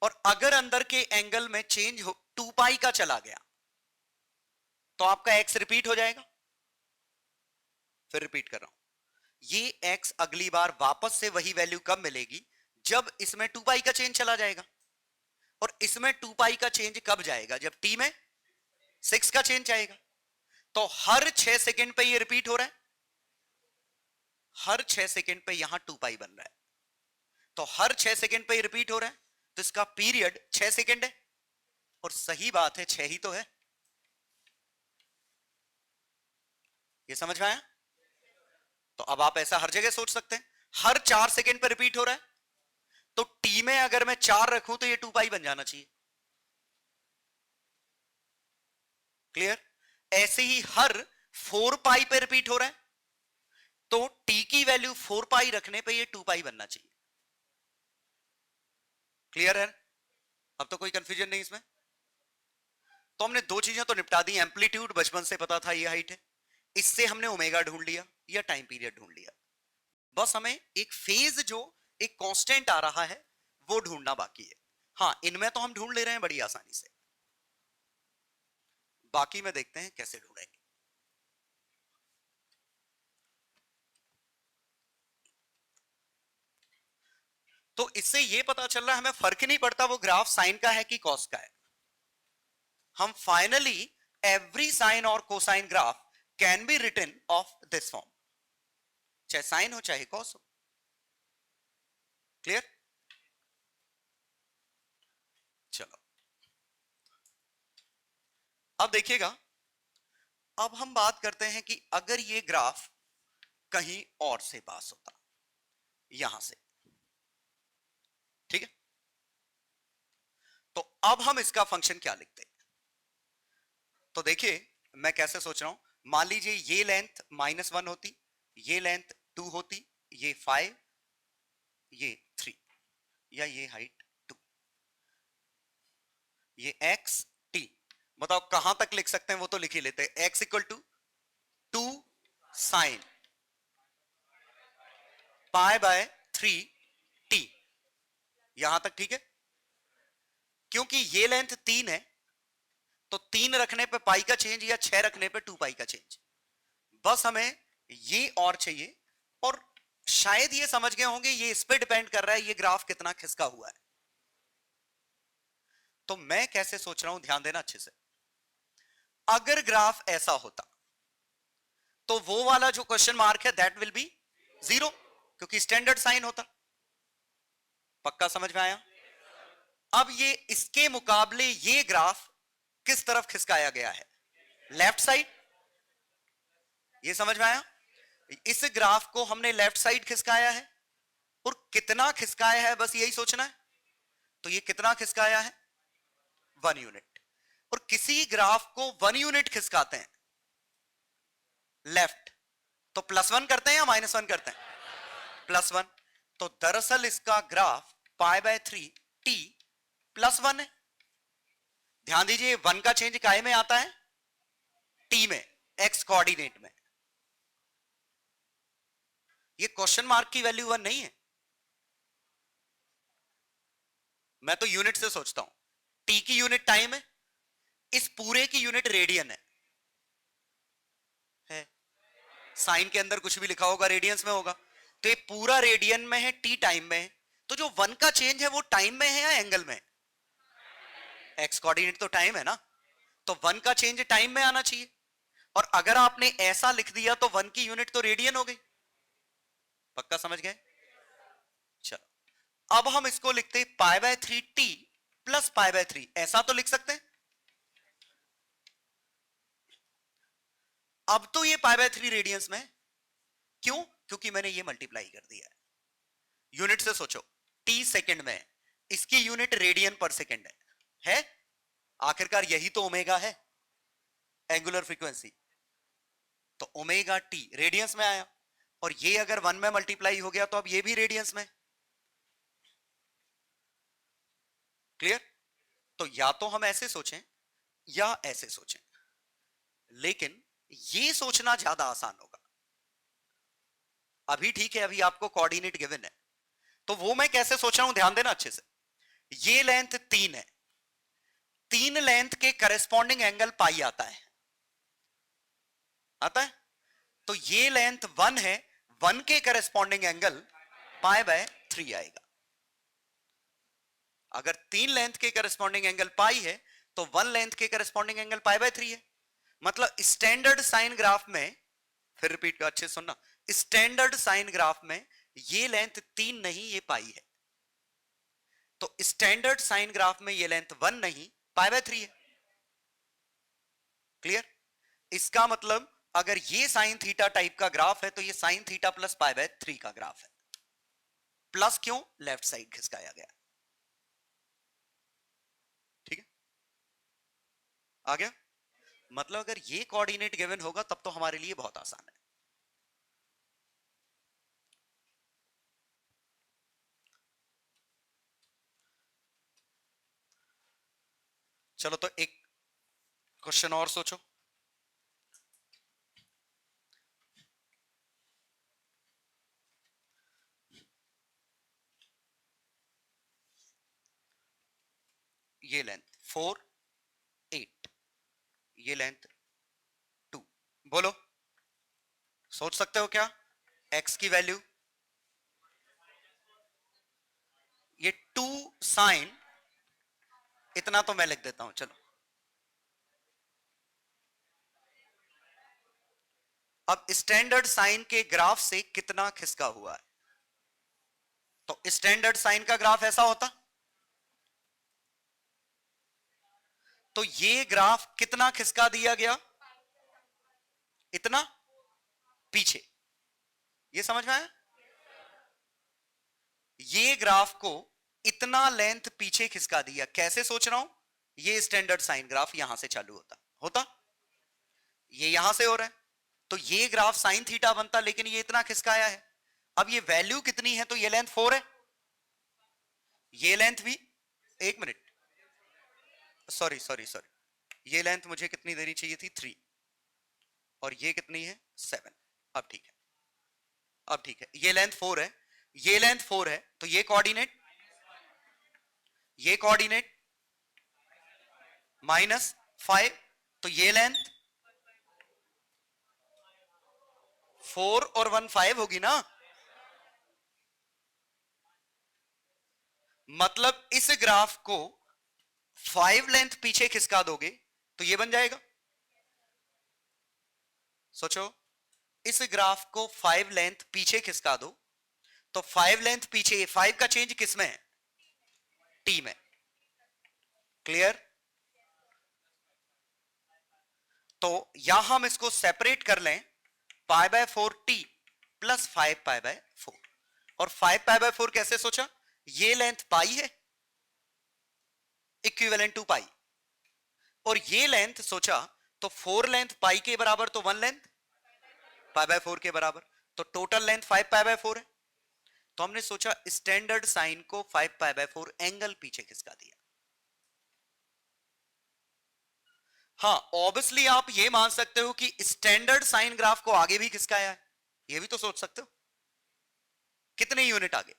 और अगर अंदर के एंगल में चेंज हो 2 पाई का चला गया तो आपका x रिपीट हो जाएगा। फिर रिपीट कर रहा हूं, ये x अगली बार वापस से वही वैल्यू कब मिलेगी, जब इसमें 2 पाई का चेंज चला जाएगा। और इसमें 2 पाई का चेंज कब जाएगा, जब t में 6 का चेंज आएगा। तो हर 6 सेकंड पे ये रिपीट हो रहा है, हर 6 सेकंड पे यहां 2 पाई बन रहा है, तो हर 6 सेकंड पे ये रिपीट हो रहा है, तो इसका पीरियड 6 सेकंड है। और सही बात है, 6 ही तो है। ये समझ में आया? तो अब आप ऐसा हर जगह सोच सकते हैं, हर 4 सेकंड पे रिपीट हो रहा है, तो टी में अगर मैं 4 रखूं तो ये 2 पाई बन जाना चाहिए। क्लियर? ऐसे ही हर 4 पाई पे रिपीट हो रहा है, तो टी की वैल्यू 4 पाई रखने पे ये 2 पाई बनना चाहिए। क्लियर है? अब तो कोई कंफ्यूजन नहीं इसमें। तो हमने दो चीजें तो निपटा दी, एम्पलीट्यूड बचपन से पता था ये हाइट है, इससे हमने ओमेगा ढूंढ लिया या टाइम पीरियड ढूंढ लिया। बस हमें एक फेज जो एक कांस्टेंट आ रहा है वो ढूंढना बाकी है। हाँ, इनमें तो हम ढूंढ ले रहे हैं बड़ी आसानी से, बाकी में देखते हैं कैसे ढूंढेंगे। तो इससे ये पता चल रहा है हमें फर्क ही नहीं पड़ता वो ग्राफ साइन का है कि कॉस का है। हम फाइनली एवरी साइन और cosine graph can be written of this form, चाहे साइन हो चाहे कॉस हो। क्लियर? चलो अब देखिएगा, अब हम बात करते हैं कि अगर ये ग्राफ कहीं और से पास होता, यहां से, ठीक है, तो अब हम इसका फंक्शन क्या लिखते? तो देखिए मैं कैसे सोच रहा हूं, मान लीजिए ये लेंथ -1 होती, ये लेंथ 2 होती, ये 5, ये 3, या ये हाइट 2, ये x t, बताओ कहां तक लिख सकते हैं? वो तो लिख ही लेते हैं, x equal to 2 sine pi by 3 t, यहां तक ठीक है। क्योंकि ये लेंथ 3 है तो 3 रखने पे पाई का चेंज या 6 रखने पे 2 पाई का चेंज, बस हमें ये और चाहिए। और शायद ये समझ गए होंगे ये इस पे डिपेंड कर रहा है ये ग्राफ कितना खिसका हुआ है। तो मैं कैसे सोच रहा हूं, ध्यान देना अच्छे से। अगर ग्राफ ऐसा होता तो वो वाला जो क्वेश्चन मार्क है दैट विल बी 0, क्योंकि स्टैंडर्ड साइन होता। पक्का समझ में आया? अब ये इसके मुकाबले ये ग्राफ किस तरफ खिसकाया गया है? Left side. ये समझ में आया? इस ग्राफ को हमने लेफ्ट साइड खिसकाया है, और कितना खिसकाया है बस यही सोचना है। तो ये कितना खिसकाया है? 1 यूनिट। और किसी ग्राफ को 1 यूनिट खिसकाते हैं लेफ्ट, तो +1 करते हैं या -1 करते हैं? +1। तो दरअसल इसका ग्राफ π/3 t +1 है। ध्यान दीजिए 1 का चेंज काय में आता है? t में, x कोऑर्डिनेट में। ये क्वेश्चन मार्क की वैल्यू 1 नहीं है, मैं तो यूनिट से सोचता हूं। t की यूनिट टाइम है, इस पूरे की यूनिट रेडियन है। साइन के अंदर कुछ भी लिखा होगा रेडियंस में होगा, तो ये पूरा रेडियन में है, t टाइम में है। तो जो 1 का चेंज है वो टाइम में है या एंगल में? x कोऑर्डिनेट तो टाइम है ना, तो 1 का चेंज टाइम में आना चाहिए। और अगर आपने ऐसा लिख दिया तो 1 की यूनिट तो रेडियन हो गई। पक्का समझ गए? चलो अब हम इसको लिखते हैं π/3 t + π/3, ऐसा तो लिख सकते हैं। अब तो ये π/3 रेडियंस में, क्यों? क्योंकि मैंने ये मल्टीप्लाई कर दिया है। यूनिट से सोचो, t सेकंड में है, इसकी यूनिट रेडियन पर सेकंड है? आखिरकार यही तो ओमेगा है, एंगुलर फ्रीक्वेंसी। तो ओमेगा टी रेडियंस में आया, और ये अगर 1 में मल्टीप्लाई हो गया तो अब ये भी रेडियंस में। क्लियर? तो या तो हम ऐसे सोचें या ऐसे सोचें, लेकिन ये सोचना ज्यादा आसान होगा। अभी ठीक है, अभी आपको कोऑर्डिनेट गिवन है, तो वो मैं कैसे सोच रहा हूं, ध्यान देना अच्छे से। ये लेंथ 3 है, 3 लेंथ के करस्पॉन्डिंग एंगल पाई आता है, आता है। तो ये लेंथ 1 है, 1 के करस्पॉन्डिंग एंगल π/3 आएगा। अगर 3 लेंथ के करस्पॉन्डिंग एंगल पाई है तो 1 लेंथ के करस्पॉन्डिंग एंगल π/3 है। मतलब स्टैंडर्ड साइन ग्राफ में, फिर रिपीट कर अच्छे सुनना, स्टैंडर्ड साइन ग्राफ में ये लेंथ 3 नहीं ये पाई है, तो स्टैंडर्ड साइन ग्राफ में ये लेंथ 1 नहीं π/3 है। क्लियर? इसका मतलब अगर ये साइन थीटा टाइप का ग्राफ है तो ये साइन थीटा + π/3 का ग्राफ है। प्लस क्यों? लेफ्ट साइड खिसकाया गया। ठीक है, आ गया? मतलब अगर ये कोऑर्डिनेट गिवन होगा तब तो हमारे लिए बहुत आसान है। चलो तो एक क्वेश्चन और सोचो। ये लेंथ 4, 8, ये लेंथ 2, बोलो सोच सकते हो क्या? x की वैल्यू, ये 2 साइन, इतना तो मैं लिख देता हूं, चलो अब स्टैंडर्ड साइन के ग्राफ से कितना खिसका हुआ है? तो स्टैंडर्ड साइन का ग्राफ ऐसा होता, तो ये ग्राफ कितना खिसका दिया गया? इतना पीछे। ये समझ में आया? ये ग्राफ को इतना लेंथ पीछे खिसका दिया। कैसे सोच रहा हूं? ये स्टैंडर्ड साइन ग्राफ यहां से चालू होता होता, ये यहां से हो रहा है, तो ये ग्राफ साइन थीटा बनता, लेकिन ये इतना खिसकाया है। अब ये वैल्यू कितनी है? तो ये लेंथ 4 है, ये लेंथ भी, एक मिनट, सॉरी सॉरी सॉरी, ये लेंथ मुझे कितनी देनी चाहिए थी? 3, और ये कितनी है? 7। अब ठीक है, अब ठीक है, ये लेंथ 4 है, ये लेंथ 4 है, तो ये कोऑर्डिनेट, ये कोऑर्डिनेट -5, तो ये लेंथ 4 और 1 5 होगी ना। मतलब इस ग्राफ को 5 लेंथ पीछे खिसका दोगे तो ये बन जाएगा। सोचो, इस ग्राफ को 5 लेंथ पीछे खिसका दो, तो 5 लेंथ पीछे, 5 का चेंज किस में है? टी में। क्लियर? तो यहां हम इसको सेपरेट कर लें, π/4t प्लस 5π/4। और 5π/4 कैसे सोचा? ये लेंथ पाई है, इक्विवेलेंट टू पाई, और ये लेंथ सोचा तो 4 लेंथ पाई के बराबर, तो 1 लेंथ π/4 के बराबर, तो टोटल लेंथ 5π/4 है। तो हमने सोचा स्टैंडर्ड साइन को 5π/4 एंगल पीछे खिसका दिया। हाँ, ऑब्वियसली आप ये मान सकते हो कि स्टैंडर्ड साइन ग्राफ को आगे भी खिसकाया है, ये भी तो सोच सकते हो। कितने यूनिट आगे?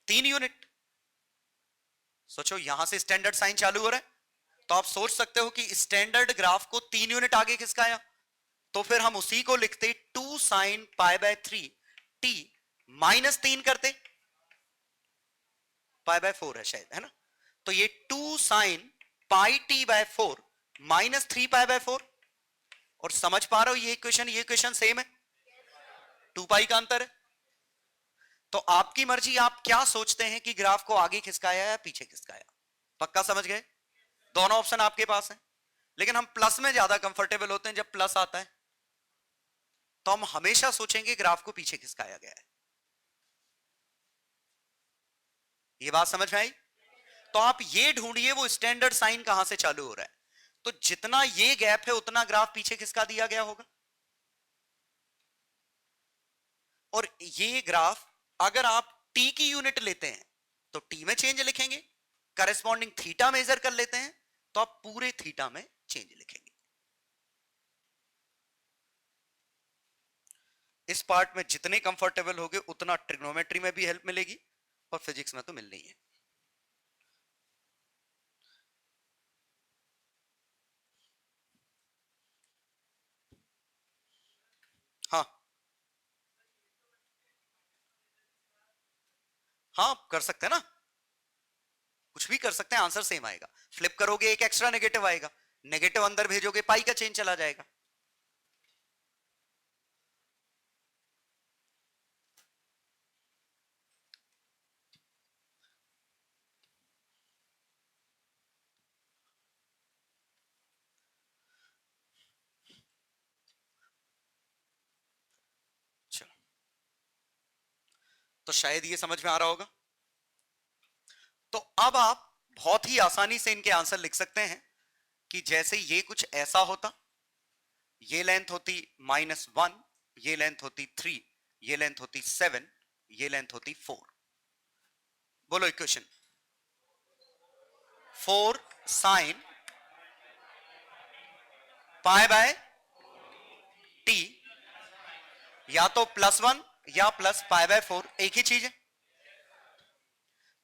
3 यूनिट। सोचो, यहां से स्टैंडर्ड साइन चालू हो रहा है, तो आप सोच सकते हो कि स्टैंडर्ड ग्राफ को 3 यूनिट आगे खिसकाया, तो फिर हम उसी को लिखते 2 साइन π/3 t -3 करते, π/4 है शायद, है ना? तो ये 2 साइन πt/4 -3 π/4। और समझ पा रहे हो ये इक्वेशन सेम है, 2 पाई का अंतर है। तो आपकी मर्जी, आप क्या सोचते हैं कि ग्राफ को आगे खिसकाया या पीछे खिसकाया? पक्का समझ गए? दोनों ऑप्शन आपके पास हैं, लेकिन हम प्लस में ज्यादा कंफर्टेबल होते हैं। जब प्लस आता है तो हम हमेशा सोचेंगे ग्राफ को पीछे खिसकाया गया है। ये बात समझ में आई? तो आप ये ढूंढिए वो स्टैंडर्ड साइन कहां से चालू हो रहा है, तो जितना ये गैप है उतना ग्राफ पीछे खिसका दिया गया होगा। और ये ग्राफ अगर आप टी की यूनिट लेते हैं तो टी में चेंज लिखेंगे, करेस्पॉन्डिंग थीटा मेजर कर लेते हैं तो आप पूरे थीटा में चेंज लिखेंगे। इस पार्ट में जितने कंफर्टेबल होगे उतना ट्रिग्नोमेट्री में भी हेल्प मिलेगी और फिजिक्स में तो मिलनी है। हाँ हाँ, कर सकते हैं ना, कुछ भी कर सकते हैं, आंसर सेम आएगा। फ्लिप करोगे एक एक्स्ट्रा नेगेटिव आएगा, नेगेटिव अंदर भेजोगे पाई का चेंज चला जाएगा। चलो, तो शायद ये समझ में आ रहा होगा। तो अब आप बहुत ही आसानी से इनके आंसर लिख सकते हैं कि जैसे ये कुछ ऐसा होता, ये लेंथ होती -1, ये लेंथ होती 3, ये लेंथ होती 7, ये लेंथ होती 4। बोलो इक्वेशन। 4 साइन π/t, या तो +1 या +π/4, एक ही चीज है।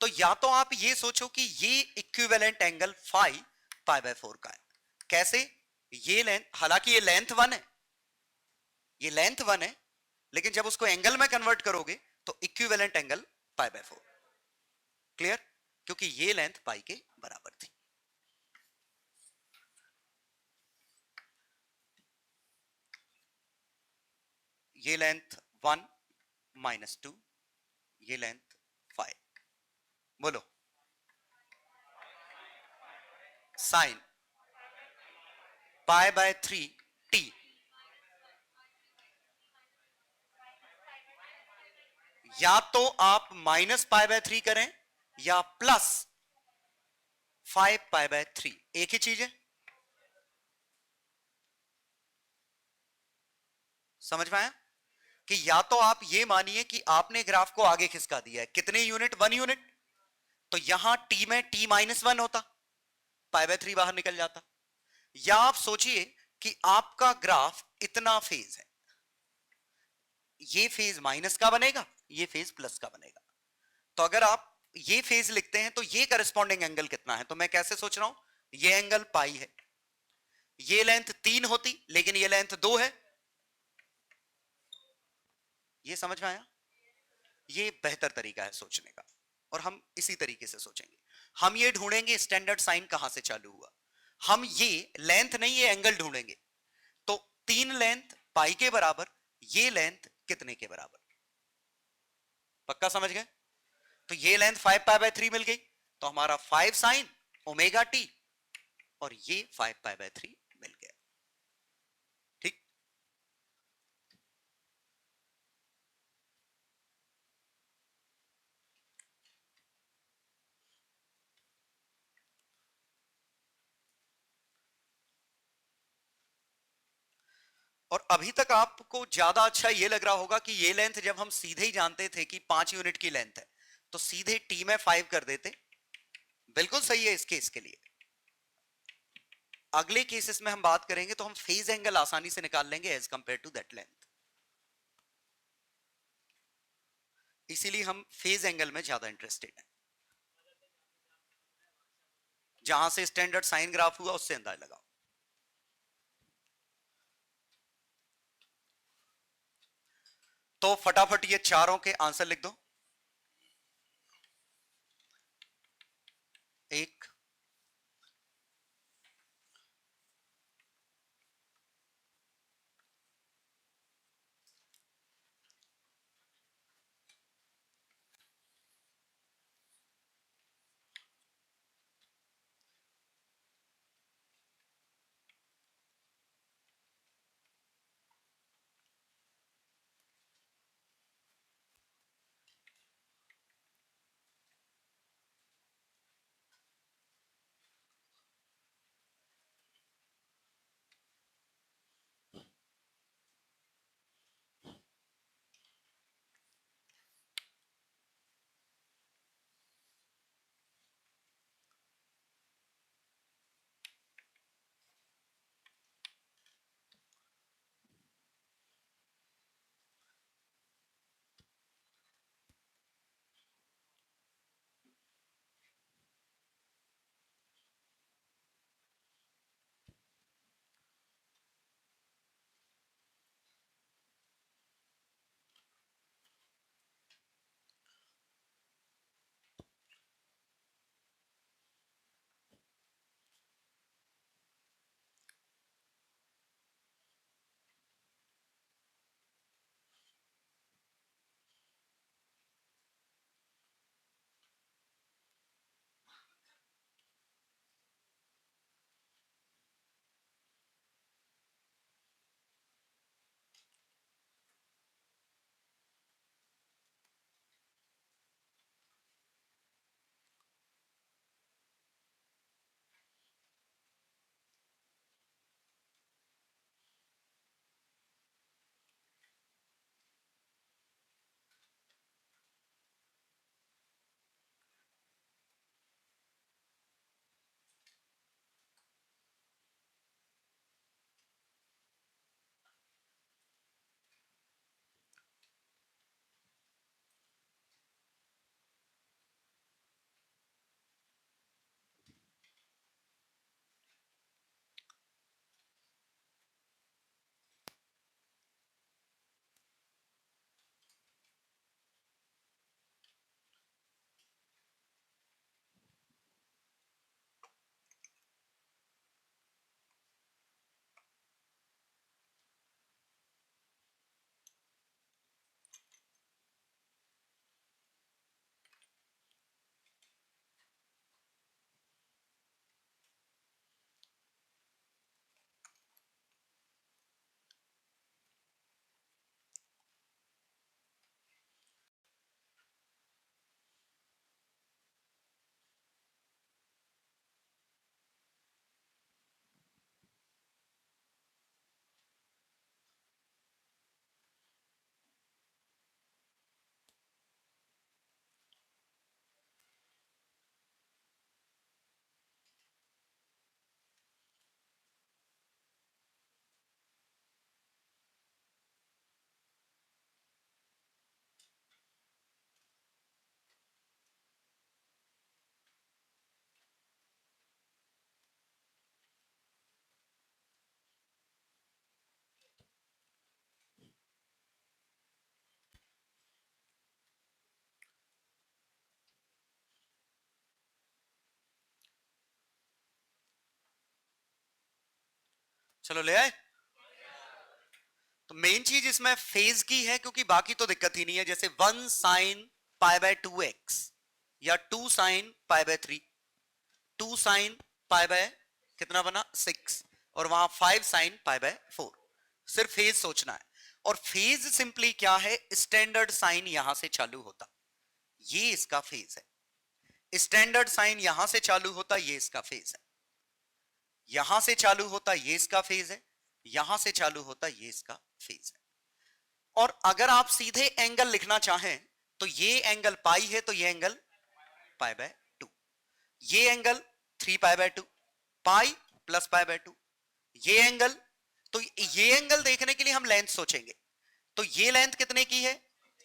तो या तो आप ये सोचो कि ये इक्विवेलेंट एंगल फाई π/4 का है। कैसे? ये लेंथ, हालांकि ये लेंथ 1 है, ये लेंथ 1 है, लेकिन जब उसको एंगल में कन्वर्ट करोगे तो इक्विवेलेंट एंगल π/4। क्लियर? क्योंकि ये लेंथ पाई के बराबर थी। ये लेंथ 1 -2, ये लेंथ 5। बोलो साइन π/3 t। या तो आप -π/3 करें या +5π/3, एक ही चीज है। समझ में आया? कि या तो आप ये मानिए कि आपने ग्राफ को आगे खिसका दिया है, कितने यूनिट? 1 यूनिट। तो यहां t में t-1 होता, π/3 बाहर निकल जाता। या आप सोचिए कि आपका ग्राफ इतना फेज है, ये फेज माइनस का बनेगा, ये फेज प्लस का बनेगा। तो अगर आप ये फेज लिखते हैं तो ये करस्पॉन्डिंग एंगल कितना है? तो मैं कैसे सोच रहा हूं, ये एंगल पाई है, ये लेंथ 3 होती लेकिन ये लेंथ 2 है। ये समझ में आया? ये बेहतर तरीका है सोचने का, और हम इसी तरीके से सोचेंगे। हम ये ढूंढेंगे स्टैंडर्ड साइन कहां से चालू हुआ। हम ये लेंथ नहीं, ये एंगल ढूंढेंगे। तो 3 लेंथ पाई के बराबर, ये लेंथ कितने के बराबर? पक्का समझ गए? तो ये लेंथ 5π/3 मिल गई, तो हमारा 5 साइन ओमेगा टी, और ये 5π/3 मिल गया। ठीक। और अभी तक आपको ज्यादा अच्छा ये लग रहा होगा कि ये लेंथ जब हम सीधे ही जानते थे कि 5 यूनिट की लेंथ है, तो सीधे टी में 5 कर देते। बिल्कुल सही है इस केस के लिए। अगले केसेस में हम बात करेंगे तो हम फेज एंगल आसानी से निकाल लेंगे as compare to that length. इसीलिए हम फेज एंगल में ज्यादा इंटरेस्टेड हैं। जहां से स्टैंडर्ड साइन ग्राफ हुआ उससे अंदाजा लगाओ। तो फटाफट ये चारों के आंसर लिख दो। 1, चलो ले आए। तो मेन चीज इसमें फेज की है, क्योंकि बाकी तो दिक्कत ही नहीं है। जैसे 1 साइन पाई बाय 2x या 2 sine pi by 3, 2 sine pi bye कितना बना 6, और वहां 5 साइन पाई बाय 4। सिर्फ फेज सोचना है। और फेज सिंपली क्या है, स्टैंडर्ड साइन यहां से चालू होता, ये इसका फेज है। स्टैंडर्ड साइन यहां से चालू होता, ये इसका फेज है। यहां से चालू होता, ये इसका फेज है। यहां से चालू होता, ये इसका फेज है। और अगर आप सीधे एंगल लिखना चाहें तो ये एंगल पाई है, तो ये एंगल पाई बाय 2, ये angle 3 pi by 2, pi plus pi by 2, ये एंगल। तो ये एंगल देखने के लिए हम लेंथ सोचेंगे। तो ये लेंथ कितने की है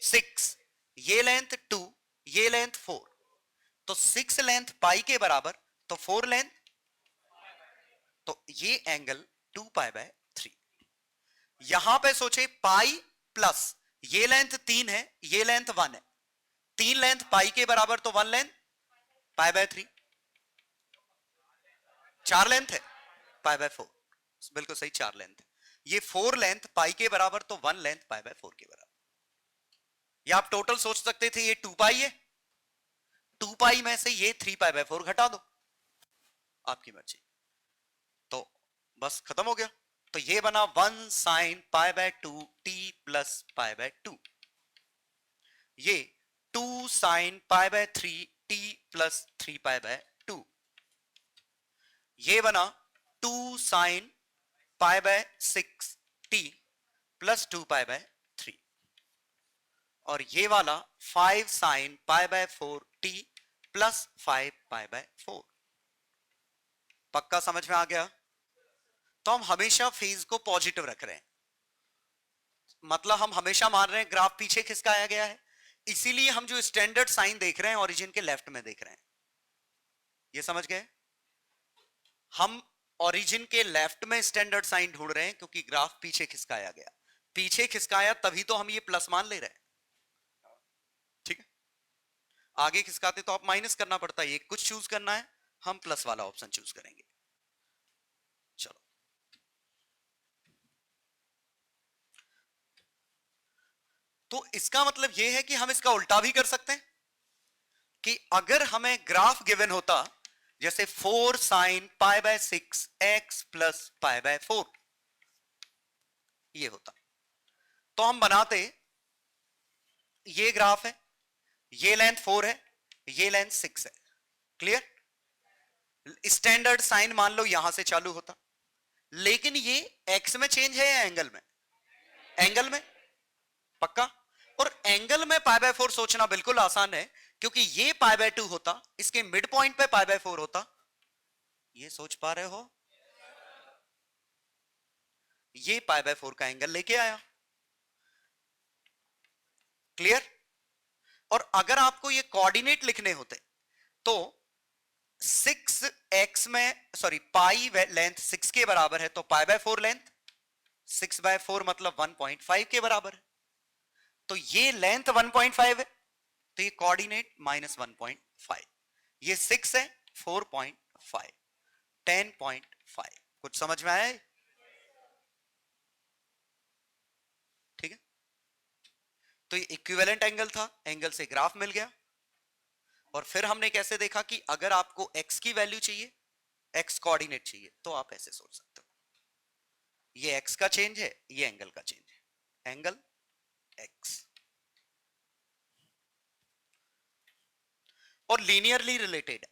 6, ये लेंथ 2, ये लेंथ 4। तो 6 लेंथ पाई के बराबर, तो 4 लेंथ, तो ये एंगल 2 पाई बाय 3। यहां पे सोचे पाई प्लस ये लेंथ 3 है, ये लेंथ 1 है। 3 लेंथ पाई के बराबर, तो 1 लेंथ पाई बाय 3। 4 लेंथ है पाई बाय 4, बिल्कुल सही 4 लेंथ है। ये 4 लेंथ पाई के बराबर, तो 1 लेंथ पाई बाय 4 के बराबर। या आप टोटल सोच सकते थे ये 2 पाई है, 2 पाई में से ये 3 पाई बाय 4 घटा दो, आपकी मर्जी। तो बस खत्म हो गया। तो ये बना 1 sign pi by 2 t plus pi by 2। ये 2 sine pi by 3 t plus 3 pi by 2। ये बना 2 sine pi bye 6 t plus 2 pi by 3। और ये वाला 5 sine pi bye 4 t plus 5 pi by 4। पक्का समझ में आ गया? तो हम हमेशा फेज को पॉजिटिव रख रहे हैं, मतलब हम हमेशा मान रहे हैं ग्राफ पीछे खिसकाया गया है, इसीलिए हम जो स्टैंडर्ड साइन देख रहे हैं ओरिजिन के लेफ्ट में देख रहे हैं। ये समझ गए? हम ओरिजिन के लेफ्ट में स्टैंडर्ड साइन ढूंढ रहे हैं, क्योंकि ग्राफ पीछे खिसकाया गया। पीछे खिसकाया तभी तो हम ये प्लस मान ले रहे हैं, ठीक है? आगे खिसकाते तो आप माइनस करना पड़ता है, ये कुछ चूज करना है, हम प्लस वाला ऑप्शन चूज करेंगे। चलो, तो इसका मतलब यह है कि हम इसका उल्टा भी कर सकते हैं, कि अगर हमें ग्राफ गिवन होता जैसे 4 sine pi bye 6 x plus pi by 4, ये होता, तो हम बनाते, ये ग्राफ है, ये लेंथ 4 है, ये लेंथ 6 है। क्लियर? स्टैंडर्ड साइन मान लो यहां से चालू होता, लेकिन ये एक्स में चेंज है या एंगल में? एंगल में। पक्का? और एंगल में पाई बाय 4 सोचना बिल्कुल आसान है, क्योंकि ये पाई बाय 2 होता, इसके मिड पॉइंट पे पाई बाय 4 होता। ये सोच पा रहे हो? ये पाई बाय 4 का एंगल लेके आया। क्लियर? और अगर आपको ये कोऑर्डिनेट लिखने होते तो 6x में, सॉरी, पाई लेंथ 6 के बराबर है, तो पाई बाय 4 लेंथ 6 बाय 4 मतलब 1.5 के बराबर है। तो ये लेंथ 1.5 है, तो ये कोऑर्डिनेट -1.5, ये 6 है 4.5, 10.5। कुछ समझ में आया? ठीक है, तो ये इक्विवेलेंट एंगल था, एंगल से ग्राफ मिल गया। और फिर हमने कैसे देखा कि अगर आपको x की वैल्यू चाहिए, x कोऑर्डिनेट चाहिए, तो आप ऐसे सोच सकते हो, ये x का चेंज है, ये एंगल का चेंज है, एंगल x, और लीनियरली रिलेटेड है।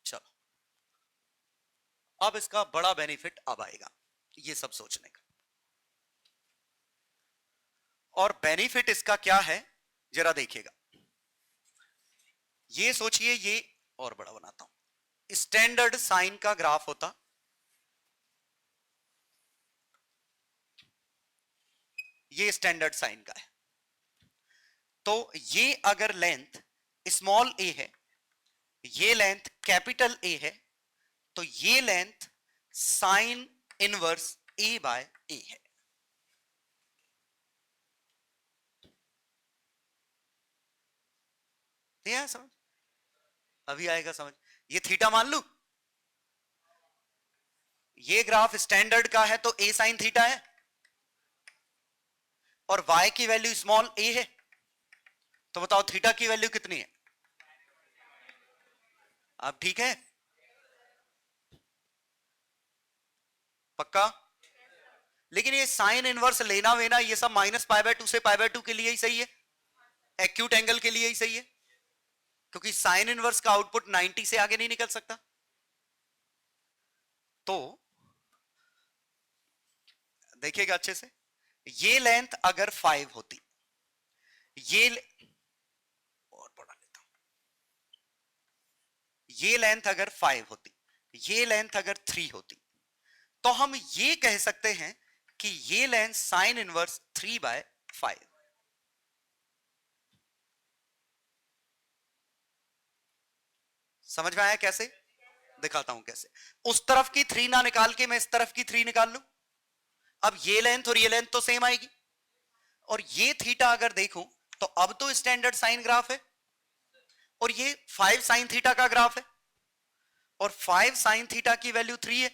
चलो, अब इसका बड़ा बेनिफिट अब आएगा ये सब सोचने का। और बेनिफिट इसका क्या है जरा देखिएगा। ये सोचिए, ये और बड़ा बनाता हूं, स्टैंडर्ड साइन का ग्राफ होता, ये स्टैंडर्ड साइन का है, तो ये अगर लेंथ स्मॉल a है, ये लेंथ कैपिटल A है, तो ये length sine inverse A by A है। है। य य नहीं आया समझ? अभी आएगा समझ। ये थीटा मान लू, ये ग्राफ स्टैंडर्ड का है तो a sin थीटा है और y की वैल्यू स्मॉल a है, तो बताओ थीटा की वैल्यू कितनी है? अब ठीक है, पक्का? लेकिन ये साइन इनवर्स लेना वेना ये सब -π/2 से π/2 के लिए ही सही है, एक्यूट एंगल के लिए ही सही है, क्योंकि साइन इनवर्स का आउटपुट 90 से आगे नहीं निकल सकता। तो देखिएगा अच्छे से, ये लेंथ अगर 5 होती, ये और बढ़ा लेता हूं, ये लेंथ अगर 5 होती, ये लेंथ अगर 3 होती, तो हम ये कह सकते हैं कि ये लेंथ साइन इनवर्स 3/5। समझ में आया कैसे? दिखाता हूं कैसे। उस तरफ की 3 ना निकाल के मैं इस तरफ की 3 निकाल लूं, अब ये लेंथ और ये लेंथ तो सेम आएगी, और ये थीटा अगर देखूं तो अब तो स्टैंडर्ड साइन ग्राफ है, और ये 5 साइन थीटा का ग्राफ है, और 5 साइन थीटा की वैल्यू 3 है,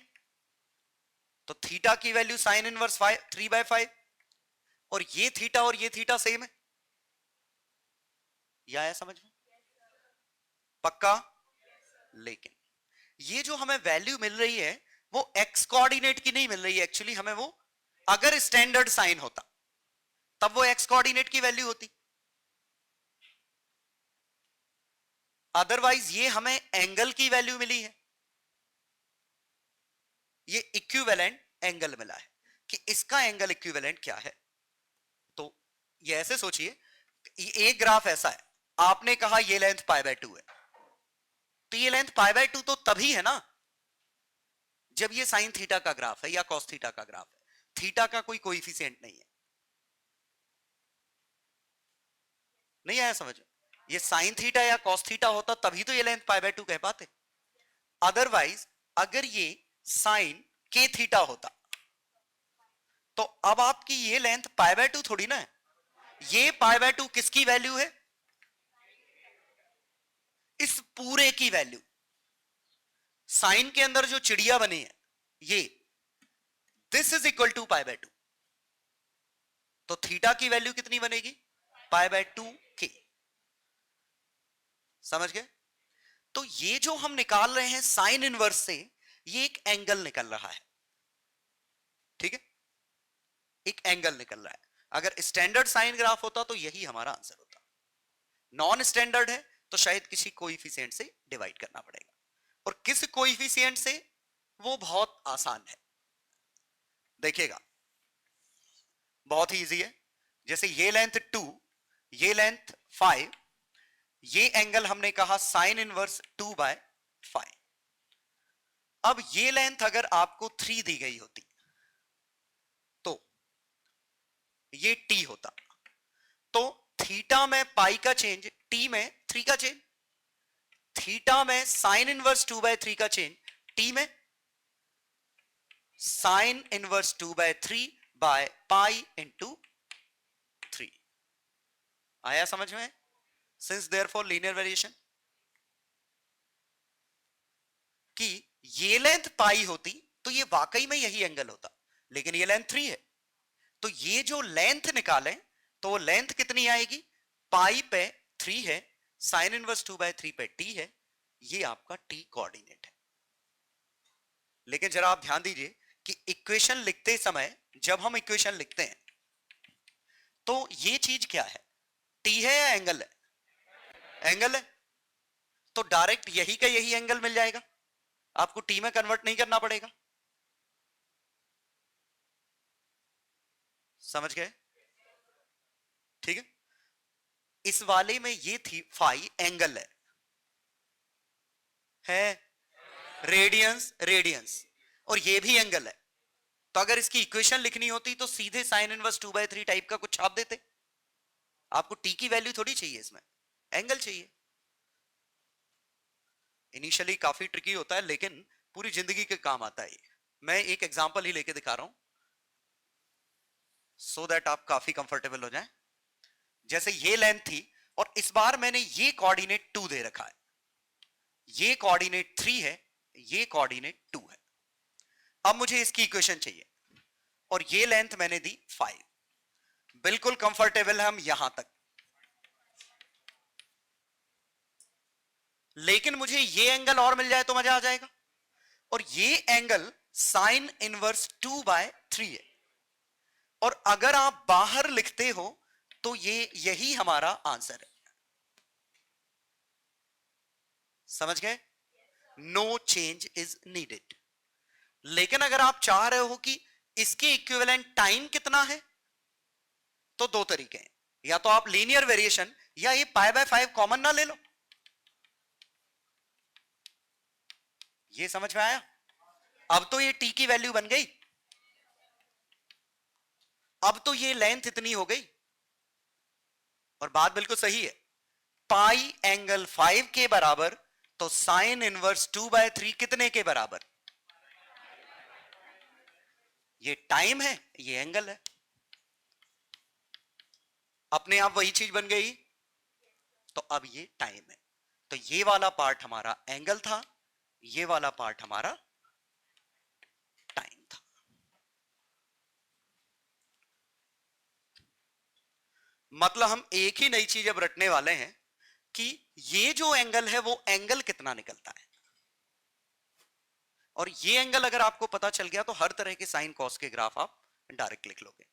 तो थीटा की वैल्यू साइन इनवर्स 3/5, और ये थीटा सेम है। यह आया समझ में? पक्का? लेकिन ये जो हमें वैल्यू मिल रही है वो एक्स कोऑर्डिनेट की नहीं मिल रही है, एक्चुअली हमें वो, अगर स्टैंडर्ड साइन होता तब वो एक्स कोऑर्डिनेट की वैल्यू होती, अदरवाइज ये हमें एंगल की वैल्यू मिली है, ये इक्विवेलेंट एंगल मिला है कि इसका एंगल इक्विवेलेंट क्या है। तो ये ऐसे सोचिए, एक ग्राफ ऐसा है, आपने कहा ये लेंथ π/2 है, तो ये लेंथ π/2 तो तभी है ना जब ये साइन थीटा का ग्राफ है या कॉस थीटा का ग्राफ है, थीटा का कोई कोएफिशिएंट नहीं है। नहीं आया समझ? ये साइन थीटा या कॉस थीटा होता तभी तो ये लेंथ π/2 कह पाते, अदरवाइज अगर ये साइन के थीटा होता तो अब आपकी ये लेंथ π/2 थोड़ी ना है, ये π/2 किसकी वैल्यू है? इस पूरे की वैल्यू। साइन के अंदर जो चिड़िया बनी है ये, दिस इज इक्वल टू π/2, तो थीटा की वैल्यू कितनी बनेगी? π/2 के। समझ गए? तो ये जो हम निकाल रहे हैं साइन इनवर्स से, ये एक एंगल निकल रहा है, ठीक है, एक एंगल निकल रहा है। अगर स्टैंडर्ड साइन ग्राफ होता तो यही हमारा आंसर होता, नॉन स्टैंडर्ड है तो शायद किसी कोएफिशिएंट से डिवाइड करना पड़ेगा, और किस कोएफिशिएंट से वो बहुत आसान है, देखिएगा बहुत ही इजी है। जैसे ये लेंथ 2, ये लेंथ 5, ये एंगल हमने कहा साइन इनवर्स 2/5। अब ये लेंथ अगर आपको 3 दी गई होती तो ये t होता, तो थीटा में पाई का चेंज, t में 3 का चेंज, थीटा में साइन इनवर्स 2/3 का चेंज, t में sine inverse 2/3 by pi into 3। आया समझ में? सिंस देयरफॉर लीनियर वेरिएशन, कि ये लेंथ पाई होती तो ये वाकई में यही एंगल होता, लेकिन ये लेंथ 3 है, तो ये जो लेंथ निकालें तो वो लेंथ कितनी आएगी? पाई पे 3 है, साइन इनवर्स 2/3 पे t है, ये आपका t कोऑर्डिनेट है। लेकिन जरा आप ध्यान दीजिए कि इक्वेशन लिखते समय, जब हम इक्वेशन लिखते हैं तो ये चीज क्या है, t है या एंगल है? एंगल है, तो डायरेक्ट यही का यही एंगल मिल जाएगा, आपको t में कन्वर्ट नहीं करना पड़ेगा। समझ गए? ठीक है, इस वाले में ये थी फाई एंगल है रेडियंस, रेडियंस, और ये भी एंगल है, तो अगर इसकी इक्वेशन लिखनी होती तो सीधे साइन इनवर्स 2/3 टाइप का कुछ छाप देते। आपको t की वैल्यू थोड़ी चाहिए, इसमें एंगल चाहिए। इनिशियली काफी ट्रिकी होता है लेकिन पूरी जिंदगी के काम आता है। मैं एक एग्जांपल ही लेके दिखा रहा हूं सो दैट आप काफी कंफर्टेबल हो जाएं। जैसे ये लेंथ थी और इस बार मैंने ये कोऑर्डिनेट 2 दे रखा है, ये कोऑर्डिनेट 3 है, ये कोऑर्डिनेट 2 है। अब मुझे इसकी इक्वेशन चाहिए और ये लेंथ मैंने दी 5। बिल्कुल कंफर्टेबल है हम यहां तक, लेकिन मुझे ये एंगल और मिल जाए तो मजा आ जाएगा। और ये एंगल साइन इनवर्स 2/3 है, और अगर आप बाहर लिखते हो तो ये यही हमारा आंसर है। समझ गए? No change is needed. लेकिन अगर आप चाह रहे हो कि इसके इक्विवेलेंट टाइम कितना है, तो दो तरीके हैं, या तो आप लीनियर वेरिएशन या ये π/5 कॉमन ना ले लो। ये समझ में आया? अब तो ये t की वैल्यू बन गई, अब तो ये लेंथ इतनी हो गई। और बात बिल्कुल सही है, पाई एंगल 5 के बराबर, तो साइन इनवर्स 2/3 कितने के बराबर? ये टाइम है, ये एंगल है, अपने आप वही चीज बन गई। तो अब ये टाइम है, तो ये वाला पार्ट हमारा एंगल था, ये वाला पार्ट हमारा टाइम था। मतलब हम एक ही नई चीज अब रटने वाले हैं कि ये जो एंगल है वो एंगल कितना निकलता है, और ये एंगल अगर आपको पता चल गया तो हर तरह के साइन कॉस के ग्राफ आप डायरेक्ट लिख लोगे।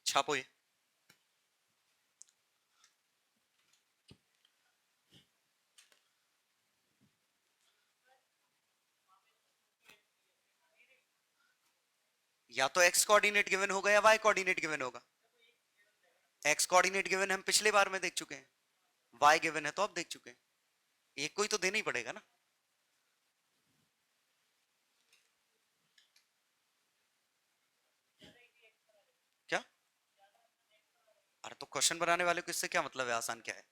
छापो ये। या तो एक्स कोऑर्डिनेट गिवन होगा या वाई कोऑर्डिनेट गिवन होगा। एक्स कोऑर्डिनेट गिवन हम पिछले बार में देख चुके हैं, वाई गिवन है तो अब देख चुके हैं, एक कोई तो देना ही पड़ेगा ना। क्या? अरे तो क्वेश्चन बनाने वाले को इससे क्या मतलब है, आसान क्या है?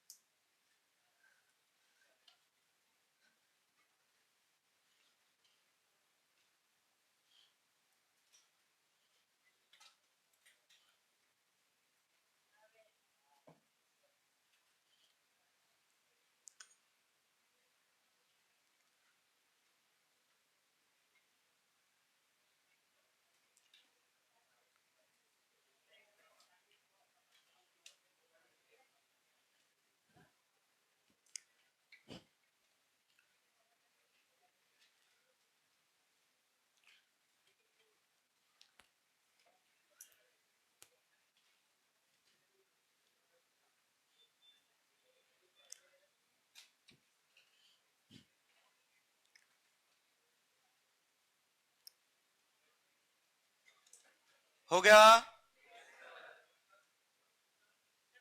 हो गया?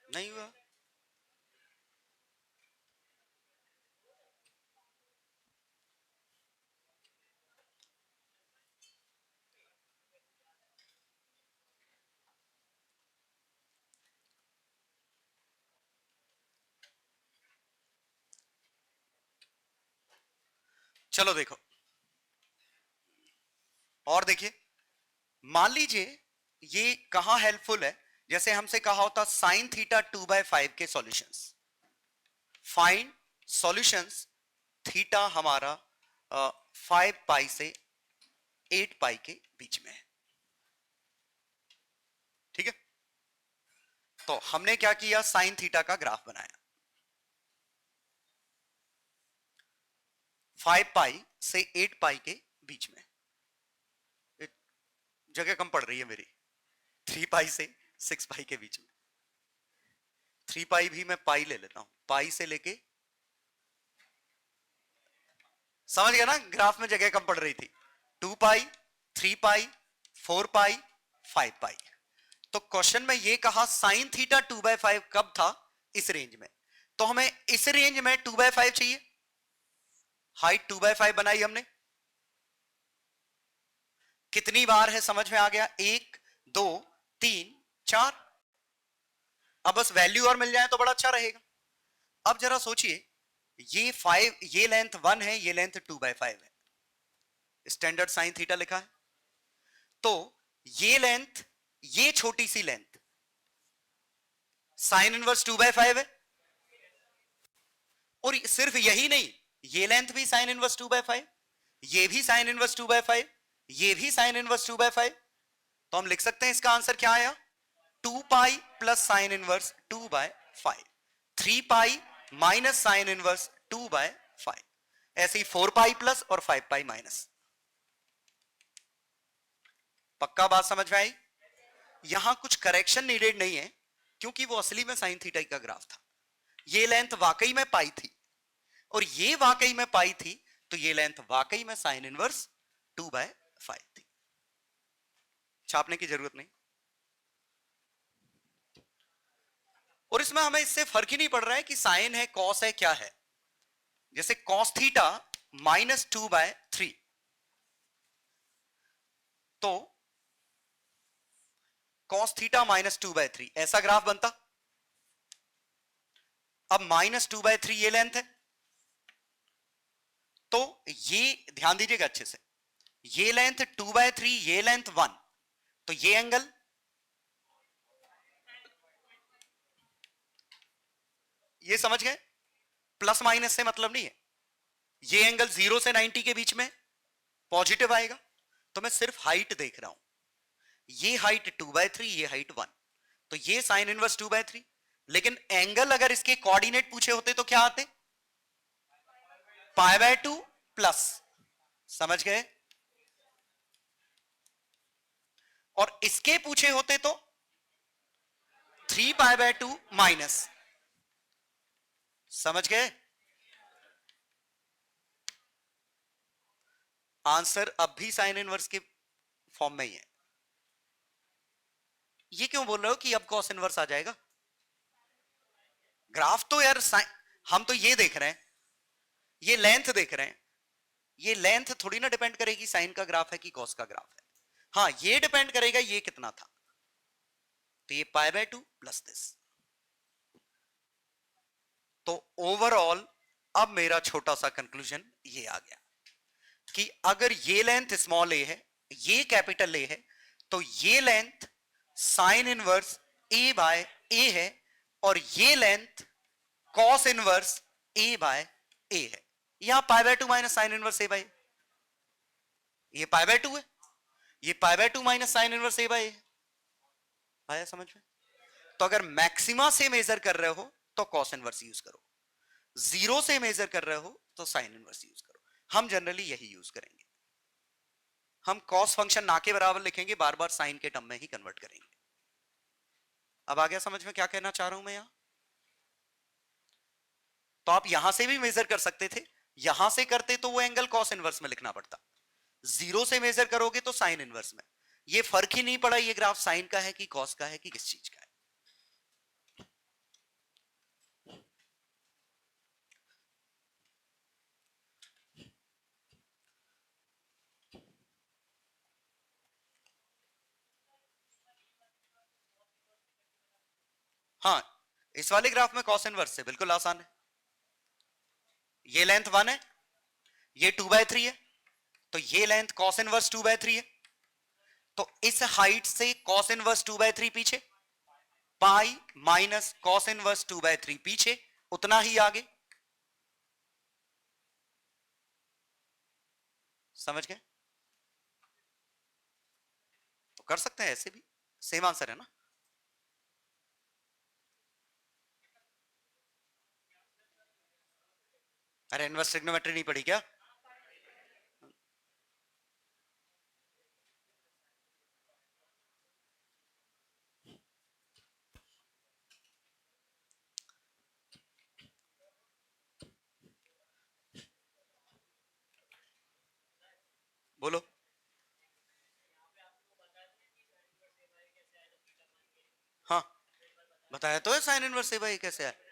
नहीं हुआ? चलो देखो, और देखिए, मान लीजिए ये कहां हेल्पफुल है, जैसे हमसे कहा होता साइन थीटा 2/5 के सॉल्यूशंस, फाइंड सॉल्यूशंस, थीटा हमारा 5 पाई से 8 पाई के बीच में है। ठीक है, तो हमने क्या किया, साइन थीटा का ग्राफ बनाया, 5 पाई से 8 पाई के बीच में। जगह कम पड़ रही है मेरी, 3 पाई से 6 पाई के बीच में। 3 पाई भी मैं पाई ले लेता हूं, पाई से लेके, समझ गया ना, ग्राफ में जगह कम पड़ रही थी। 2 पाई, 3 पाई, 4 पाई, 5 पाई। तो क्वेश्चन में ये कहा साइन थीटा 2/5 कब था, इस रेंज में, तो हमें इस रेंज में 2/5 चाहिए। हाइट 2/5 बनाई हमने, कितनी बार है समझ में आ गया, 1 2 3 4। अब बस वैल्यू और मिल जाए तो बड़ा अच्छा रहेगा। अब जरा सोचिए, ये 5, ये लेंथ 1 है, ये लेंथ 2/5 है, स्टैंडर्ड साइन थीटा लिखा है। तो ये लेंथ, ये छोटी सी लेंथ साइन इनवर्स 2/5 है, और सिर्फ यही नहीं, ये लेंथ भी साइन इनवर्स 2/5, ये भी साइन इनवर्स 2/5, ये भी साइन इनवर्स 2/5। तो हम लिख सकते हैं इसका आंसर क्या आया, 2 पाई प्लस साइन इनवर्स 2/5, 3 पाई माइनस साइन इनवर्स 2/5, ऐसे ही 4 पाई प्लस और 5 पाई माइनस। पक्का बात समझ में आई? यहां कुछ करेक्शन नीडेड नहीं है, क्योंकि वो असली में साइन थीटा का ग्राफ था। ये लेंथ वाकई में पाई थी, और ये वाकई में पाई थी, तो ये लेंथ वाकई में साइन इनवर्स 2/5 थी। छापने की जरूरत नहीं। और इसमें हमें इससे फर्क ही नहीं पड़ रहा है कि साइन है, कॉस है, क्या है। जैसे कॉस थीटा -2/3, तो कॉस थीटा -2/3 ऐसा ग्राफ बनता। अब -2/3 ये लेंथ है, तो ये ध्यान दीजिएगा अच्छे से, ये लेंथ 2/3, ये लेंथ 1, तो ये एंगल, ये समझ गए, प्लस माइनस से मतलब नहीं है। ये एंगल 0 से 90 के बीच में पॉजिटिव आएगा, तो मैं सिर्फ हाइट देख रहा हूं, ये हाइट 2/3, ये हाइट 1, तो ये साइन इनवर्स 2/3। लेकिन एंगल अगर इसके कोऑर्डिनेट पूछे होते तो क्या आते, π/2 प्लस, समझ गए, और इसके पूछे होते तो 3π/2 माइनस, समझ गए। आंसर अब भी साइन इनवर्स के फॉर्म में ही है। ये क्यों बोल रहे हो कि अब कॉस इनवर्स आ जाएगा? ग्राफ तो यार हम तो ये देख रहे हैं, ये लेंथ देख रहे हैं, ये लेंथ थोड़ी ना डिपेंड करेगी साइन का ग्राफ है कि कॉस का ग्राफ है। हाँ, ये डिपेंड करेगा ये कितना था, तो ये π/2 प्लस दिस। तो ओवरऑल अब मेरा छोटा सा कंक्लूजन ये आ गया कि अगर ये लेंथ स्मॉल ए है, ये कैपिटल ए है, तो ये लेंथ साइन इनवर्स a/a है, और ये लेंथ कॉस इनवर्स a/a है। यहां π/2 माइनस साइन इनवर्स a/a, ये π/2 है, ये π/2 माइनस साइन इनवर्स a/a। आया समझ में? तो अगर मैक्सिमा से मेजर कर रहे हो तो कॉस इनवर्स यूज करो, 0 से मेजर कर रहे हो तो साइन इनवर्स यूज करो। हम जनरली यही यूज करेंगे, हम कॉस फंक्शन ना के बराबर लिखेंगे, बार बार साइन के टर्म में ही कन्वर्ट करेंगे। अब आ गया समझ में क्या कहना चाह रहा हूं मैं यहां? तो आप यहां से भी मेजर कर सकते थे, यहां से करते तो वो एंगल कॉस इनवर्स में लिखना पड़ता, 0 से मेजर करोगे तो साइन इनवर्स में। ये फर्क ही नहीं पड़ा ये ग्राफ साइन का है कि कॉस का है कि किस चीज का है। हाँ, इस वाले ग्राफ में कॉस इनवर्स से बिल्कुल आसान है। ये लेंथ 1 है, ये 2/3 है, तो ये लेंथ कॉस इनवर्स 2/3 है, तो इस हाइट से कॉस इनवर्स 2/3 पीछे, पाई माइनस कॉस इनवर्स 2/3 पीछे, उतना ही आगे। समझ गए? तो कर सकते हैं ऐसे भी, सेम आंसर है ना। अरे इनवर्स ट्रिग्नोमेट्री नहीं पढ़ी क्या? बोलो। हाँ, बताया तो है साइन इनवर्स ए बाई कैसे है।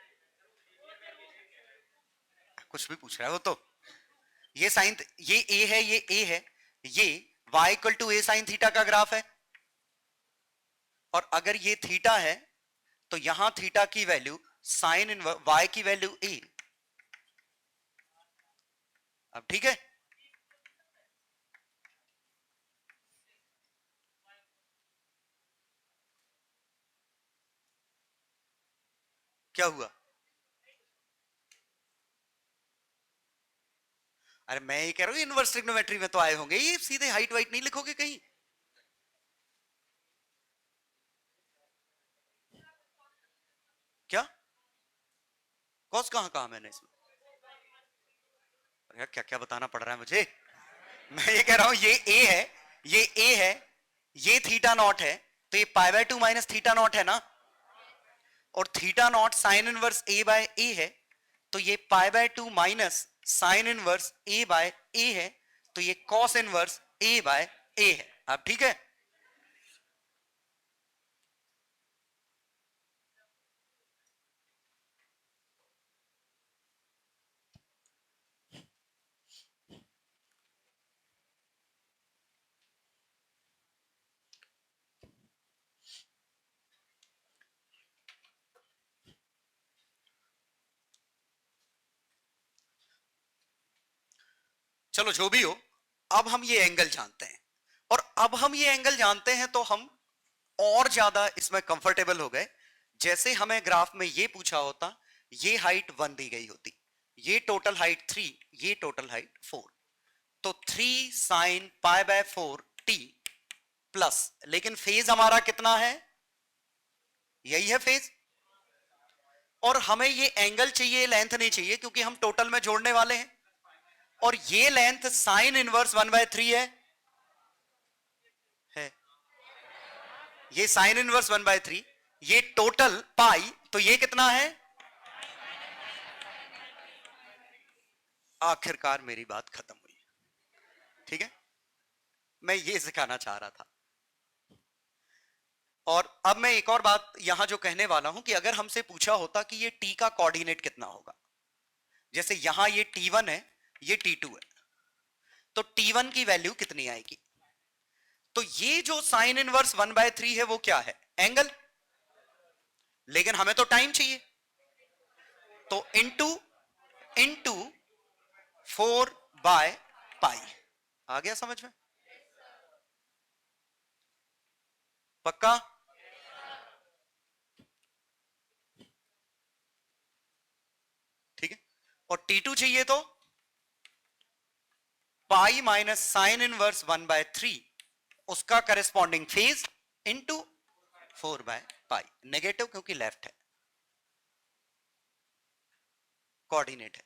कुछ भी पूछ रहा है वो तो। ये साइन, ये ए है, ये ए है, ये y equal to A sine theta का ग्राफ है, और अगर ये थीटा है तो यहां थीटा की वैल्यू साइन इन y की वैल्यू ए। अब ठीक है, क्या हुआ? अरे मैं ये कह रहा हूँ इनवर्स ट्रिग्नोमेट्री में तो आए होंगे, ये सीधे हाइट वाइट नहीं लिखोगे कहीं? क्या कॉस कहाँ कहा मैंने इसमें? अरे क्या क्या बताना पड़ रहा है मुझे? मैं ये कह रहा हूं ये ए है, ये ए है, ये थीटा नॉट है, तो ये pi by 2 minus theta naught है ना, और theta naught sine inverse a by a है, तो ये pi by 2 minus sine inverse a by a है, तो ये cos inverse a by a है। अब ठीक है? चलो जो भी हो, अब हम ये एंगल जानते हैं, और अब हम ये एंगल जानते हैं तो हम और ज्यादा इसमें कंफर्टेबल हो गए। जैसे हमें ग्राफ में ये पूछा होता, ये हाइट 1 दी गई होती, ये टोटल हाइट 3, ये टोटल हाइट 4, तो 3 sign pi bye 4 T plus, लेकिन फेज हमारा कितना है? यही है फेज, और हमें ये एंगल चाहिए, लेंथ नहीं चाहिए, क्योंकि हम टोटल में जोड़ने वाले हैं, और ये लेंथ साइन इनवर्स 1/3 है। ये साइन इनवर्स 1/3, ये टोटल पाई, तो ये कितना है? आखिरकार मेरी बात खत्म हुई। ठीक है, मैं ये सिखाना चाह रहा था। और अब मैं एक और बात यहां जो कहने वाला हूं कि अगर हमसे पूछा होता कि ये टी का कोऑर्डिनेट कितना होगा, जैसे यहां ये T1 है, ये T2 है, तो T1 की वैल्यू कितनी आएगी? तो ये जो साइन इनवर्स 1/3 है वो क्या है? एंगल। लेकिन हमें तो टाइम चाहिए, तो इनटू इनटू 4/पाई। आ गया समझ में? पक्का? ठीक है, और T2 चाहिए तो पाई माइनस साइन इनवर्स 1/3, उसका करस्पॉन्डिंग फेज इनटू 4/पाई, नेगेटिव क्योंकि लेफ्ट है, कोऑर्डिनेट है।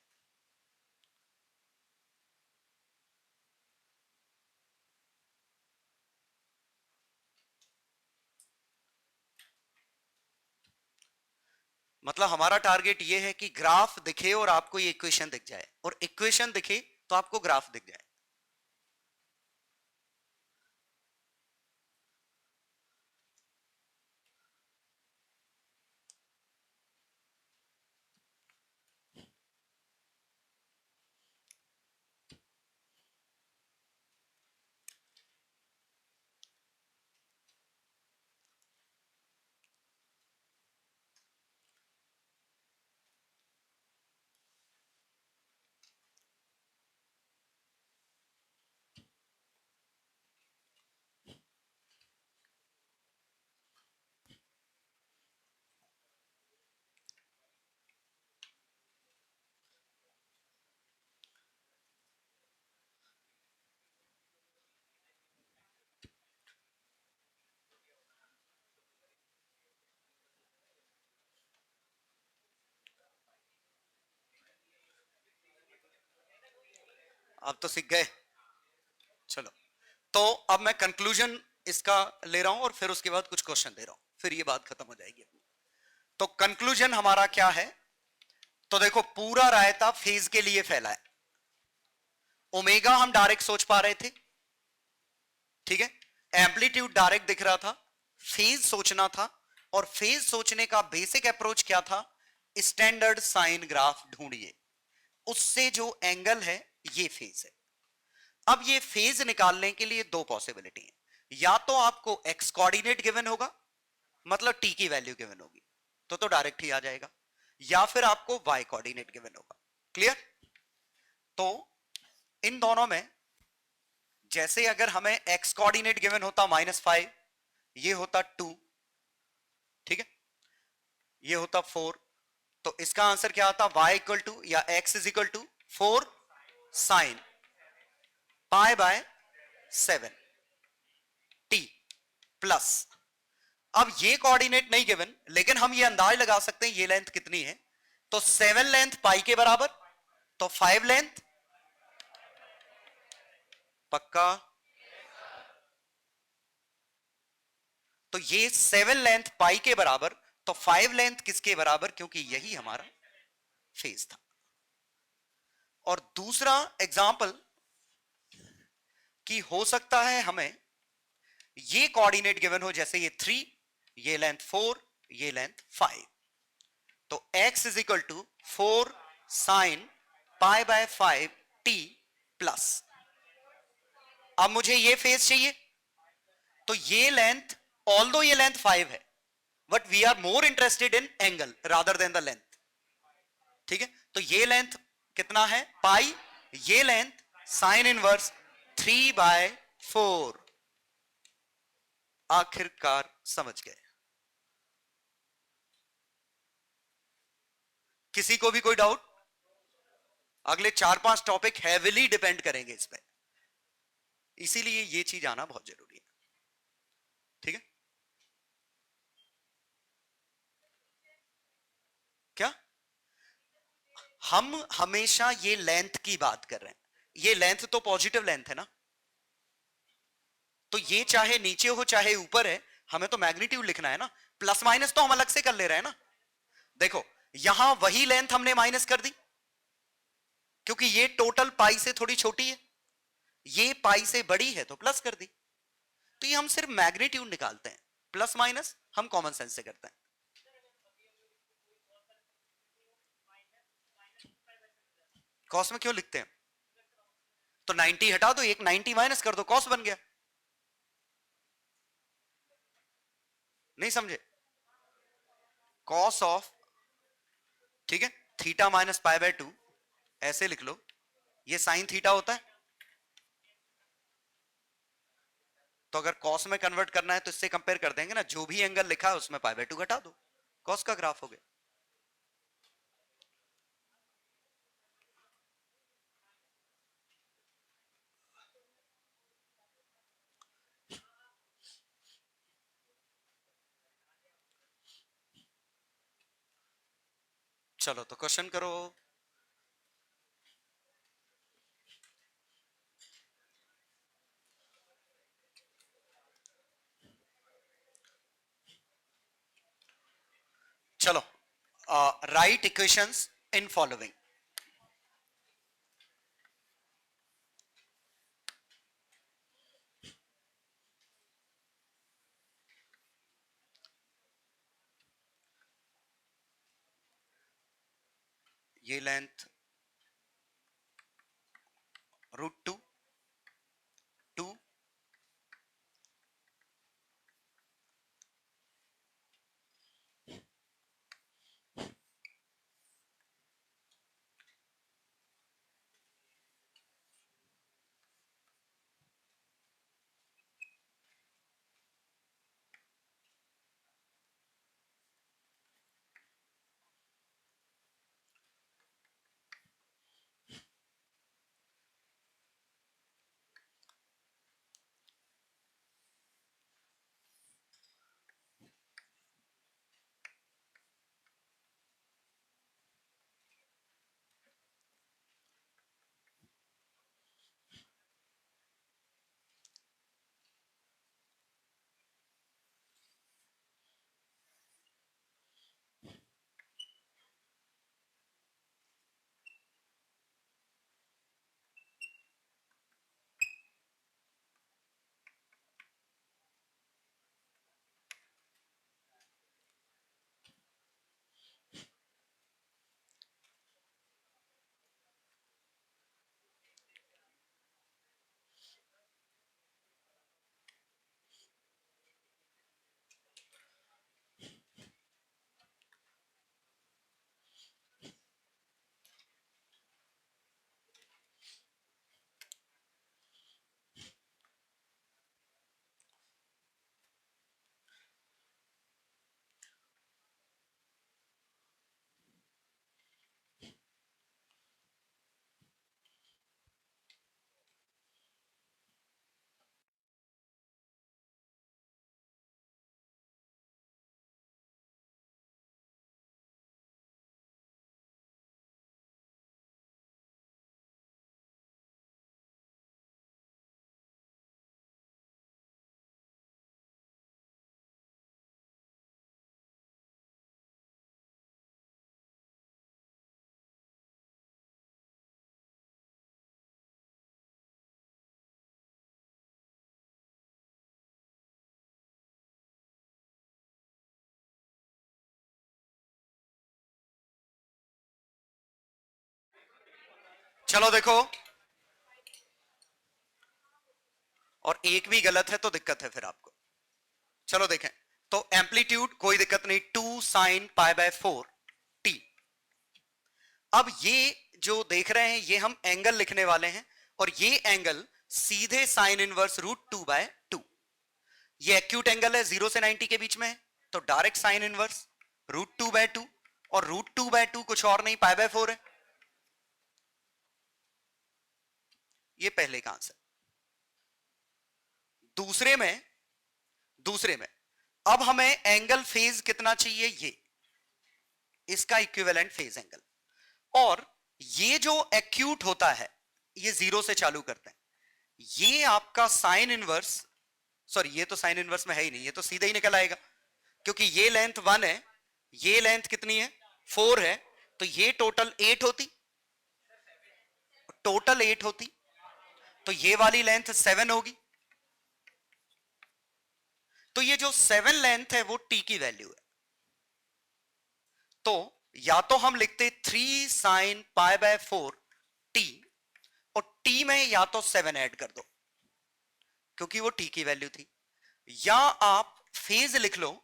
मतलब हमारा टारगेट ये है कि ग्राफ दिखे और आपको ये इक्वेशन दिख जाए, और इक्वेशन दिखे तो आपको ग्राफ दिख जाए। अब तो सीख गए। चलो, तो अब मैं कंक्लूजन इसका ले रहा हूं, और फिर उसके बाद कुछ क्वेश्चन दे रहा हूं, फिर ये बात खत्म हो जाएगी। तो कंक्लूजन हमारा क्या है? तो देखो, पूरा रायता फेज के लिए फैला है। ओमेगा हम डायरेक्ट सोच पा रहे थे, ठीक है, एम्पलीट्यूड डायरेक्ट दिख रहा था, फेज सोचना था, और फेज सोचने का बेसिक अप्रोच क्या था? स्टैंडर्ड साइन ग्राफ ढूंढिए, उससे जो एंगल है ये फेज है। अब ये फेज निकालने के लिए दो पॉसिबिलिटी है, या तो आपको एक्स कोऑर्डिनेट गिवन होगा, मतलब टी की वैल्यू गिवन होगी, तो डायरेक्ट ही आ जाएगा, या फिर आपको वाई कोऑर्डिनेट गिवन होगा। क्लियर? तो इन दोनों में, जैसे अगर हमें एक्स कोऑर्डिनेट गिवन होता -5, ये होता 2, ठीक है, ये होता 4, तो इसका आंसर क्या आता? y इक्वल टू या x is equal to 4 sine pi by 7 t plus, अब ये कोऑर्डिनेट नहीं गिवन, लेकिन हम ये अंदाज लगा सकते हैं ये लेंथ कितनी है। तो 7 लेंथ पाई के बराबर, तो 5 लेंथ पक्का। तो ये 7 लेंथ पाई के बराबर, तो 5 लेंथ किसके बराबर? क्योंकि यही हमारा फेज था। और दूसरा एग्जाम्पल कि हो सकता है हमें ये कोऑर्डिनेट गिवन हो, जैसे ये 3, ये लेंथ 4, ये लेंथ 5, तो x is equal to 4 sine pi by 5 t plus. अब मुझे ये फेज चाहिए, तो ये लेंथ, ऑल्दो ये लेंथ 5 है, but we are more interested in angle rather than the length. ठीक है, तो ये लेंथ कितना है? पाई, ये लेंथ साइन इनवर्स 3/4। आखिरकार समझ गए? किसी को भी कोई डाउट? अगले 4-5 टॉपिक हैविली डिपेंड करेंगे इस पे, इसीलिए ये चीज आना बहुत जरूरी है। ठीक है, क्या हम हमेशा ये लेंथ की बात कर रहे हैं? ये लेंथ तो पॉजिटिव लेंथ है ना, तो ये चाहे नीचे हो चाहे ऊपर है, हमें तो मैग्नीट्यूड लिखना है ना। प्लस माइनस तो हम अलग से कर ले रहे हैं ना। देखो, यहां वही लेंथ हमने माइनस कर दी, क्योंकि ये टोटल पाई से थोड़ी छोटी है, ये पाई से बड़ी है तो प्लस कर दी। तो ये हम सिर्फ मैग्नीट्यूड निकालते हैं, प्लस माइनस हम कॉमन सेंस से करते हैं। कॉस में क्यों लिखते हैं? तो 90 हटा दो, एक 90 माइनस कर दो, कॉस बन गया। नहीं समझे? कॉस ऑफ, ठीक है, थीटा माइनस पाई बाय 2, ऐसे लिख लो, ये साइन थीटा होता है। तो अगर कॉस में कन्वर्ट करना है तो इससे कंपेयर कर देंगे ना, जो भी एंगल लिखा है उसमें पाई बाय 2 घटा दो, कॉस का ग्राफ हो गया। चलो तो क्वेश्चन करो। चलो, राइट इक्वेशंस इन फॉलोइंग। ये लेंथ √2, 2, चलो देखो, और एक भी गलत है तो दिक्कत है फिर आपको। चलो देखें, तो एम्पलीट्यूड कोई दिक्कत नहीं, 2 साइन पाई बाय 4 टी। अब ये जो देख रहे हैं ये हम एंगल लिखने वाले हैं, और ये एंगल सीधे साइन इनवर्स √2/2। ये एक्यूट एंगल है, 0 से 90 के बीच में है, तो डायरेक्ट साइन इनवर्स √2/2, और √2/2 कुछ और नहीं, π/4 है। ये पहले का आंसर। दूसरे में अब हमें एंगल फेज कितना चाहिए, ये इसका इक्विवेलेंट फेज एंगल। और ये जो एक्यूट होता है ये 0 से चालू करते हैं, ये आपका साइन इनवर्स, सॉरी ये तो साइन इनवर्स में है ही नहीं, ये तो सीधे ही निकल आएगा, क्योंकि ये लेंथ 1 है, ये लेंथ कितनी है 4 है, तो ये टोटल 8 होती, तो ये वाली लेंथ 7 होगी। तो ये जो 7 लेंथ है वो टी की वैल्यू है। तो या तो हम लिखते 3 साइन π/4 टी, और टी में या तो 7 ऐड कर दो क्योंकि वो टी की वैल्यू थी, या आप फेज लिख लो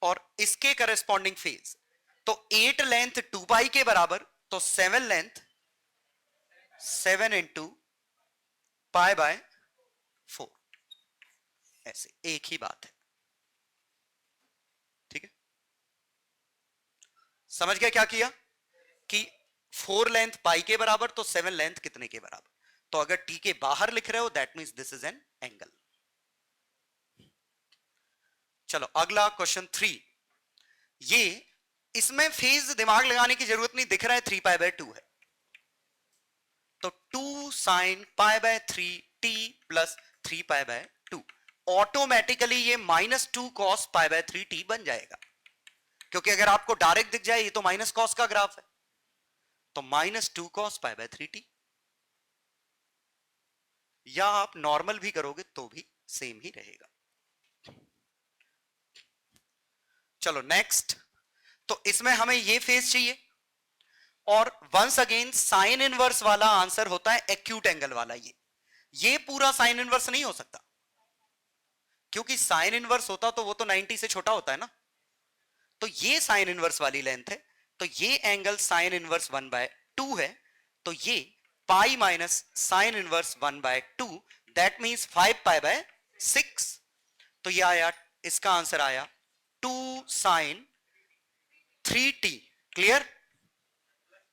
और इसके करस्पॉन्डिंग फेज, तो 8 लेंथ 2 पाई के बराबर, तो 7 लेंथ 7 इंटू π/4, ऐसे एक ही बात है। ठीक है, समझ गया क्या किया कि 4 लेंथ पाई के बराबर, तो 7 लेंथ कितने के बराबर, तो अगर टी के बाहर लिख रहे हो that means this is an angle. चलो अगला क्वेश्चन 3, ये इसमें फेज दिमाग लगाने की जरूरत नहीं, दिख रहा है 3π/2 है, तो 2 साइन π/3 टी प्लस 3π/2, ऑटोमेटिकली ये -2 cos π/3 टी बन जाएगा, क्योंकि अगर आपको डायरेक्ट दिख जाए ये तो माइनस कॉस का ग्राफ है, तो -2 cos π/3 टी, या आप नॉर्मल भी करोगे तो भी सेम ही रहेगा। चलो नेक्स्ट, तो इसमें हमें ये फेज चाहिए, और वंस अगेन साइन इनवर्स वाला आंसर होता है एक्यूट एंगल वाला। ये पूरा साइन इनवर्स नहीं हो सकता, क्योंकि साइन इनवर्स होता तो वो तो 90 से छोटा होता है ना, तो ये साइन इनवर्स वाली लेंथ है, तो ये एंगल साइन इनवर्स 1/2 है, तो ये pi minus sine inverse 1/2, that means 5π/6, तो ये आया, इसका आंसर आया 2 साइन 3t। क्लियर,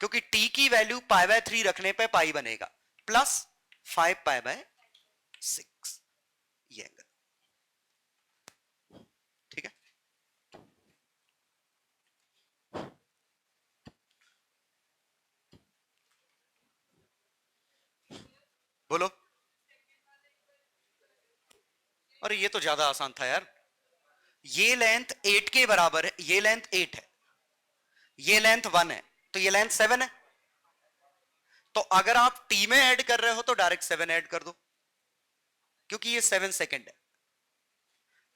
क्योंकि t की वैल्यू π/3 रखने पे पाई बनेगा, प्लस 5π/6, ये एंगल। ठीक है, बोलो। अरे ये तो ज्यादा आसान था यार, ये लेंथ 8 के बराबर है, ये लेंथ 8 है, ये लेंथ 1 है, तो ये लेंथ 7 है, तो अगर आप टी में ऐड कर रहे हो तो डायरेक्ट 7 ऐड कर दो, क्योंकि ये 7 सेकंड है।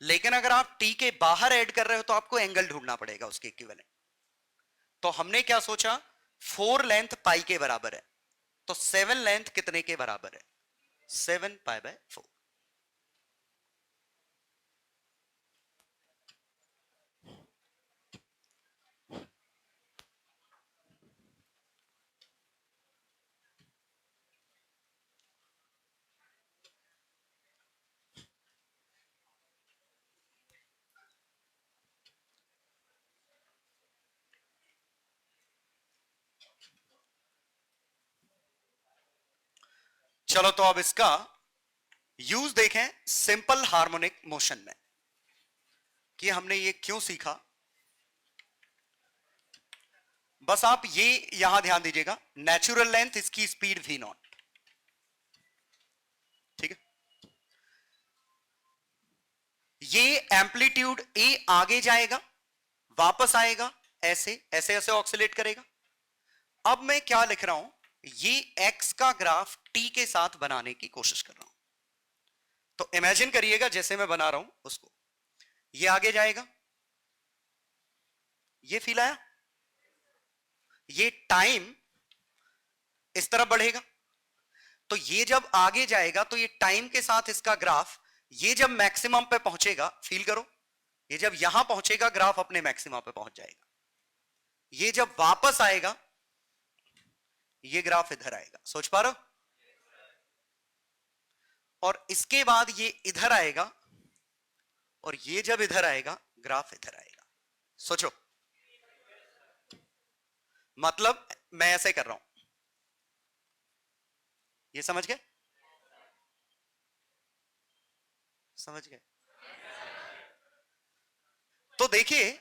लेकिन अगर आप टी के बाहर ऐड कर रहे हो तो आपको एंगल ढूंढना पड़ेगा उसके इक्विवेलेंट। तो हमने क्या सोचा, 4 लेंथ पाई के बराबर है, तो 7 लेंथ कितने के बराबर है, 7π/4। चलो तो अब इसका यूज देखें सिंपल हार्मोनिक मोशन में, कि हमने ये क्यों सीखा। बस आप ये यहां ध्यान दीजिएगा, नेचुरल लेंथ, इसकी स्पीड v0, ठीक है। ये एम्पलीट्यूड a आगे जाएगा, वापस आएगा, ऐसे ऐसे ऐसे ऑक्सीलेट करेगा। अब मैं क्या लिख रहा हूं, ये x का ग्राफ t के साथ बनाने की कोशिश कर रहा हूं। तो इमेजिन करिएगा जैसे मैं बना रहा हूं उसको, ये आगे जाएगा, ये फील आया, ये टाइम इस तरफ बढ़ेगा। तो ये जब आगे जाएगा तो ये टाइम के साथ इसका ग्राफ, ये जब मैक्सिमम पे पहुंचेगा, फील करो, ये जब यहां पहुंचेगा ग्राफ अपने मैक्सिमम पे पहुंच जाएगा। ये जब वापस आएगा ये ग्राफ इधर आएगा, सोच पा रहे हो? और इसके बाद ये इधर आएगा और ये जब इधर आएगा ग्राफ इधर आएगा। सोचो, मतलब मैं ऐसे कर रहा हूं, ये समझ गए? समझ गए? तो देखिए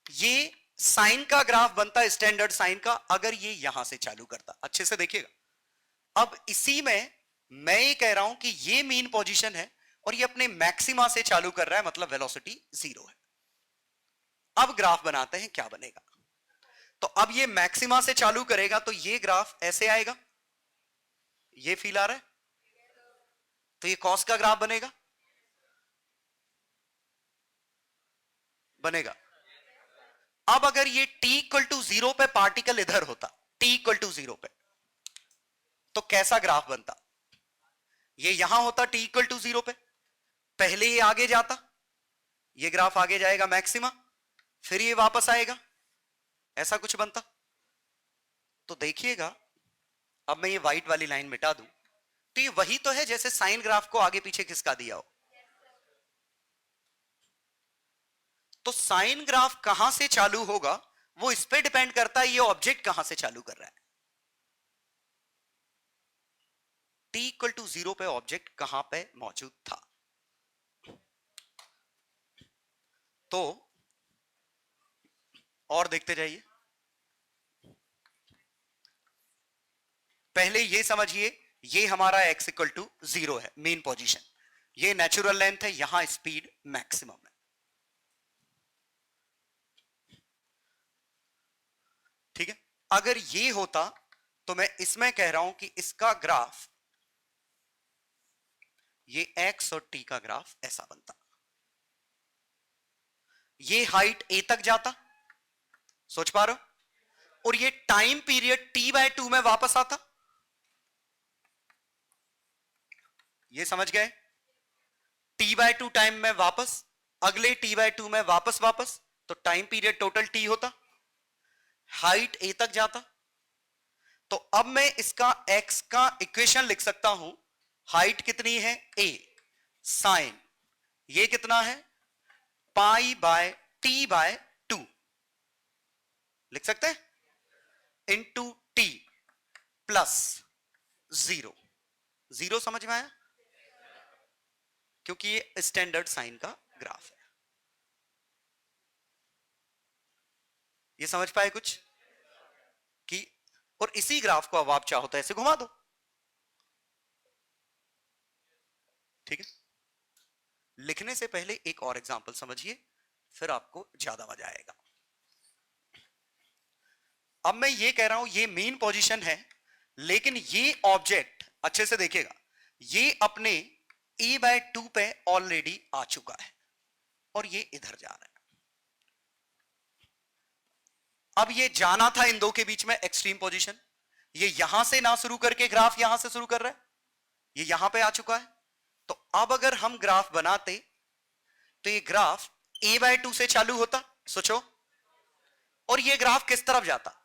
ये साइन का ग्राफ बनता है, स्टैंडर्ड साइन का, अगर ये यहां से चालू करता। अच्छे से देखिएगा। अब इसी में मैं ये कह रहा हूं कि ये मीन पोजीशन है और ये अपने मैक्सिमा से चालू कर रहा है, मतलब वेलोसिटी 0 है। अब ग्राफ बनाते हैं, क्या बनेगा? तो अब ये मैक्सिमा से चालू करेगा तो ये ग्राफ ऐसे आएगा, ये फील आ रहा है? तो ये कॉस का ग्राफ बनेगा, बनेगा। अब अगर ये t इक्वल टू 0 पे पार्टिकल इधर होता, t इक्वल टू 0 पे, तो कैसा ग्राफ बनता? ये यहां होता t इक्वल टू 0 पे, पहले ये आगे जाता, ये ग्राफ आगे जाएगा मैक्सिमा, फिर ये वापस आएगा, ऐसा कुछ बनता। तो देखिएगा, अब मैं ये व्हाइट वाली लाइन मिटा दूं तो ये वही तो है जैसे साइन ग्राफ को आगे पीछे खिसका दिया हो। तो साइन ग्राफ कहां से चालू होगा वो इस पे डिपेंड करता है ये ऑब्जेक्ट कहां से चालू कर रहा है। t इक्वल टू 0 पे ऑब्जेक्ट कहां पे मौजूद था। तो और देखते जाइए, पहले ये समझिए, ये हमारा x इक्वल टू 0 है, मेन पोजीशन, ये नेचुरल लेंथ है, यहां स्पीड मैक्सिमम है। ठीक है, अगर ये होता तो मैं इसमें कह रहा हूं कि इसका ग्राफ, ये x और t का ग्राफ ऐसा बनता, ये हाइट a तक जाता, सोच पा रहे हो, और ये टाइम पीरियड t/2 में वापस आता। ये समझ गए? t/2 टाइम में वापस, अगले t/2 में वापस, तो टाइम पीरियड टोटल t होता, हाइट a तक जाता। तो अब मैं इसका x का इक्वेशन लिख सकता हूं, हाइट कितनी है a, साइन ये कितना है π/t/2 लिख सकते हैं, इंटू t प्लस 0। 0 समझ में आया? क्योंकि ये स्टैंडर्ड साइन का ग्राफ है। ये समझ पाए कुछ कि, और इसी ग्राफ को अब आप चाहो तो ऐसे घुमा दो। ठीक है, लिखने से पहले एक और एग्जांपल समझिए, फिर आपको ज्यादा मजा आएगा। अब मैं ये कह रहा हूं ये मेन पोजीशन है, लेकिन ये ऑब्जेक्ट अच्छे से देखिएगा, ये अपने a/2 पे ऑलरेडी आ चुका है और ये इधर जा रहा है। अब ये जाना था इन दो के बीच में एक्सट्रीम पोजीशन, ये यहां से ना शुरू करके ग्राफ यहां से शुरू कर रहा है, ये यहां पे आ चुका है। तो अब अगर हम ग्राफ बनाते तो ये ग्राफ a/2 से चालू होता, सोचो, और ये ग्राफ किस तरफ जाता?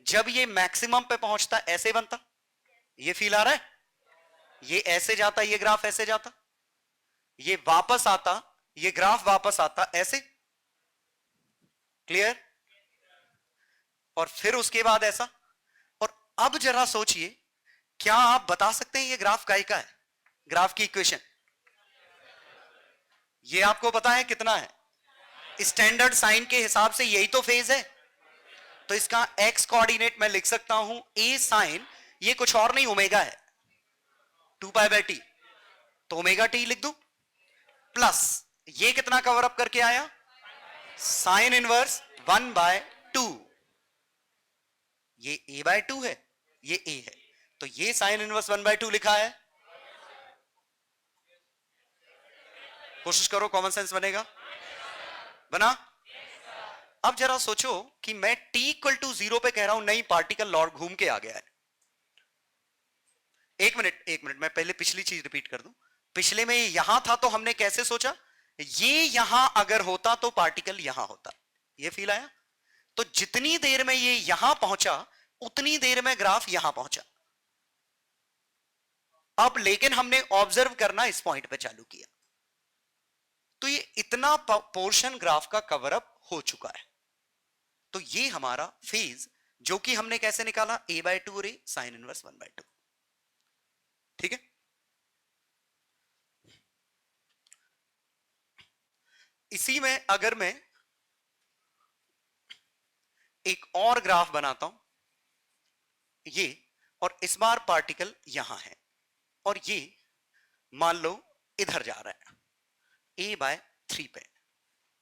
जब ये मैक्सिमम पे पहुंचता ऐसे बनता, ये फील आ रहा है? ये ऐसे जाता, ये ग्राफ ऐसे जाता, ये वापस आता, ये ग्राफ वापस आता ऐसे, क्लियर? और फिर उसके बाद ऐसा। और अब जरा सोचिए, क्या आप बता सकते हैं ये ग्राफ काय का है? ग्राफ की इक्वेशन ये आपको पता है कितना है? स्टैंडर्ड साइन के हिसाब से यही तो फेज है। तो इसका x कोऑर्डिनेट मैं लिख सकता हूं a साइन, ये कुछ और नहीं ओमेगा है, 2π/t, तो ओमेगा t लिख दूं, प्लस ये कितना कवर अप करके आया, साइन इनवर्स 1/2, ये a/2 है, ये a है, तो ये साइन इनवर्स 1/2 लिखा है। कोशिश करो, कॉमन सेंस बनेगा, बना? अब जरा सोचो कि मैं t इक्वल टू 0 पे कह रहा हूं नहीं पार्टिकल लॉर्ड घूम के आ गया है। एक मिनट मैं पहले पिछली चीज रिपीट कर दूं। पिछले में ये यहां था तो हमने कैसे सोचा, ये यहां अगर होता तो पार्टिकल यहां होता, ये फील आया। तो जितनी देर में ये यहां पहुंचा उतनी देर में ग्राफ यहां पहुंचा। अब लेकिन हमने ऑब्जर्व करना इस पॉइंट पे चालू किया, तो ये इतना पोर्शन ग्राफ का कवर अप हो चुका है। तो ये हमारा फेज जो कि हमने कैसे निकाला, a/2 रे साइन इनवर्स 1/2। ठीक है, इसी में अगर मैं एक और ग्राफ बनाता हूं ये, और इस बार पार्टिकल यहां है और ये मान लो इधर जा रहा है a/3 पे,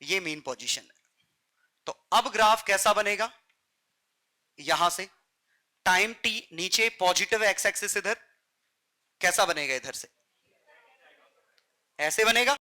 ये मेन पोजीशन है। तो अब ग्राफ कैसा बनेगा, यहां से टाइम t नीचे, पॉजिटिव एक्स एक्सिस इधर, कैसा बनेगा इधर से, ऐसे बनेगा।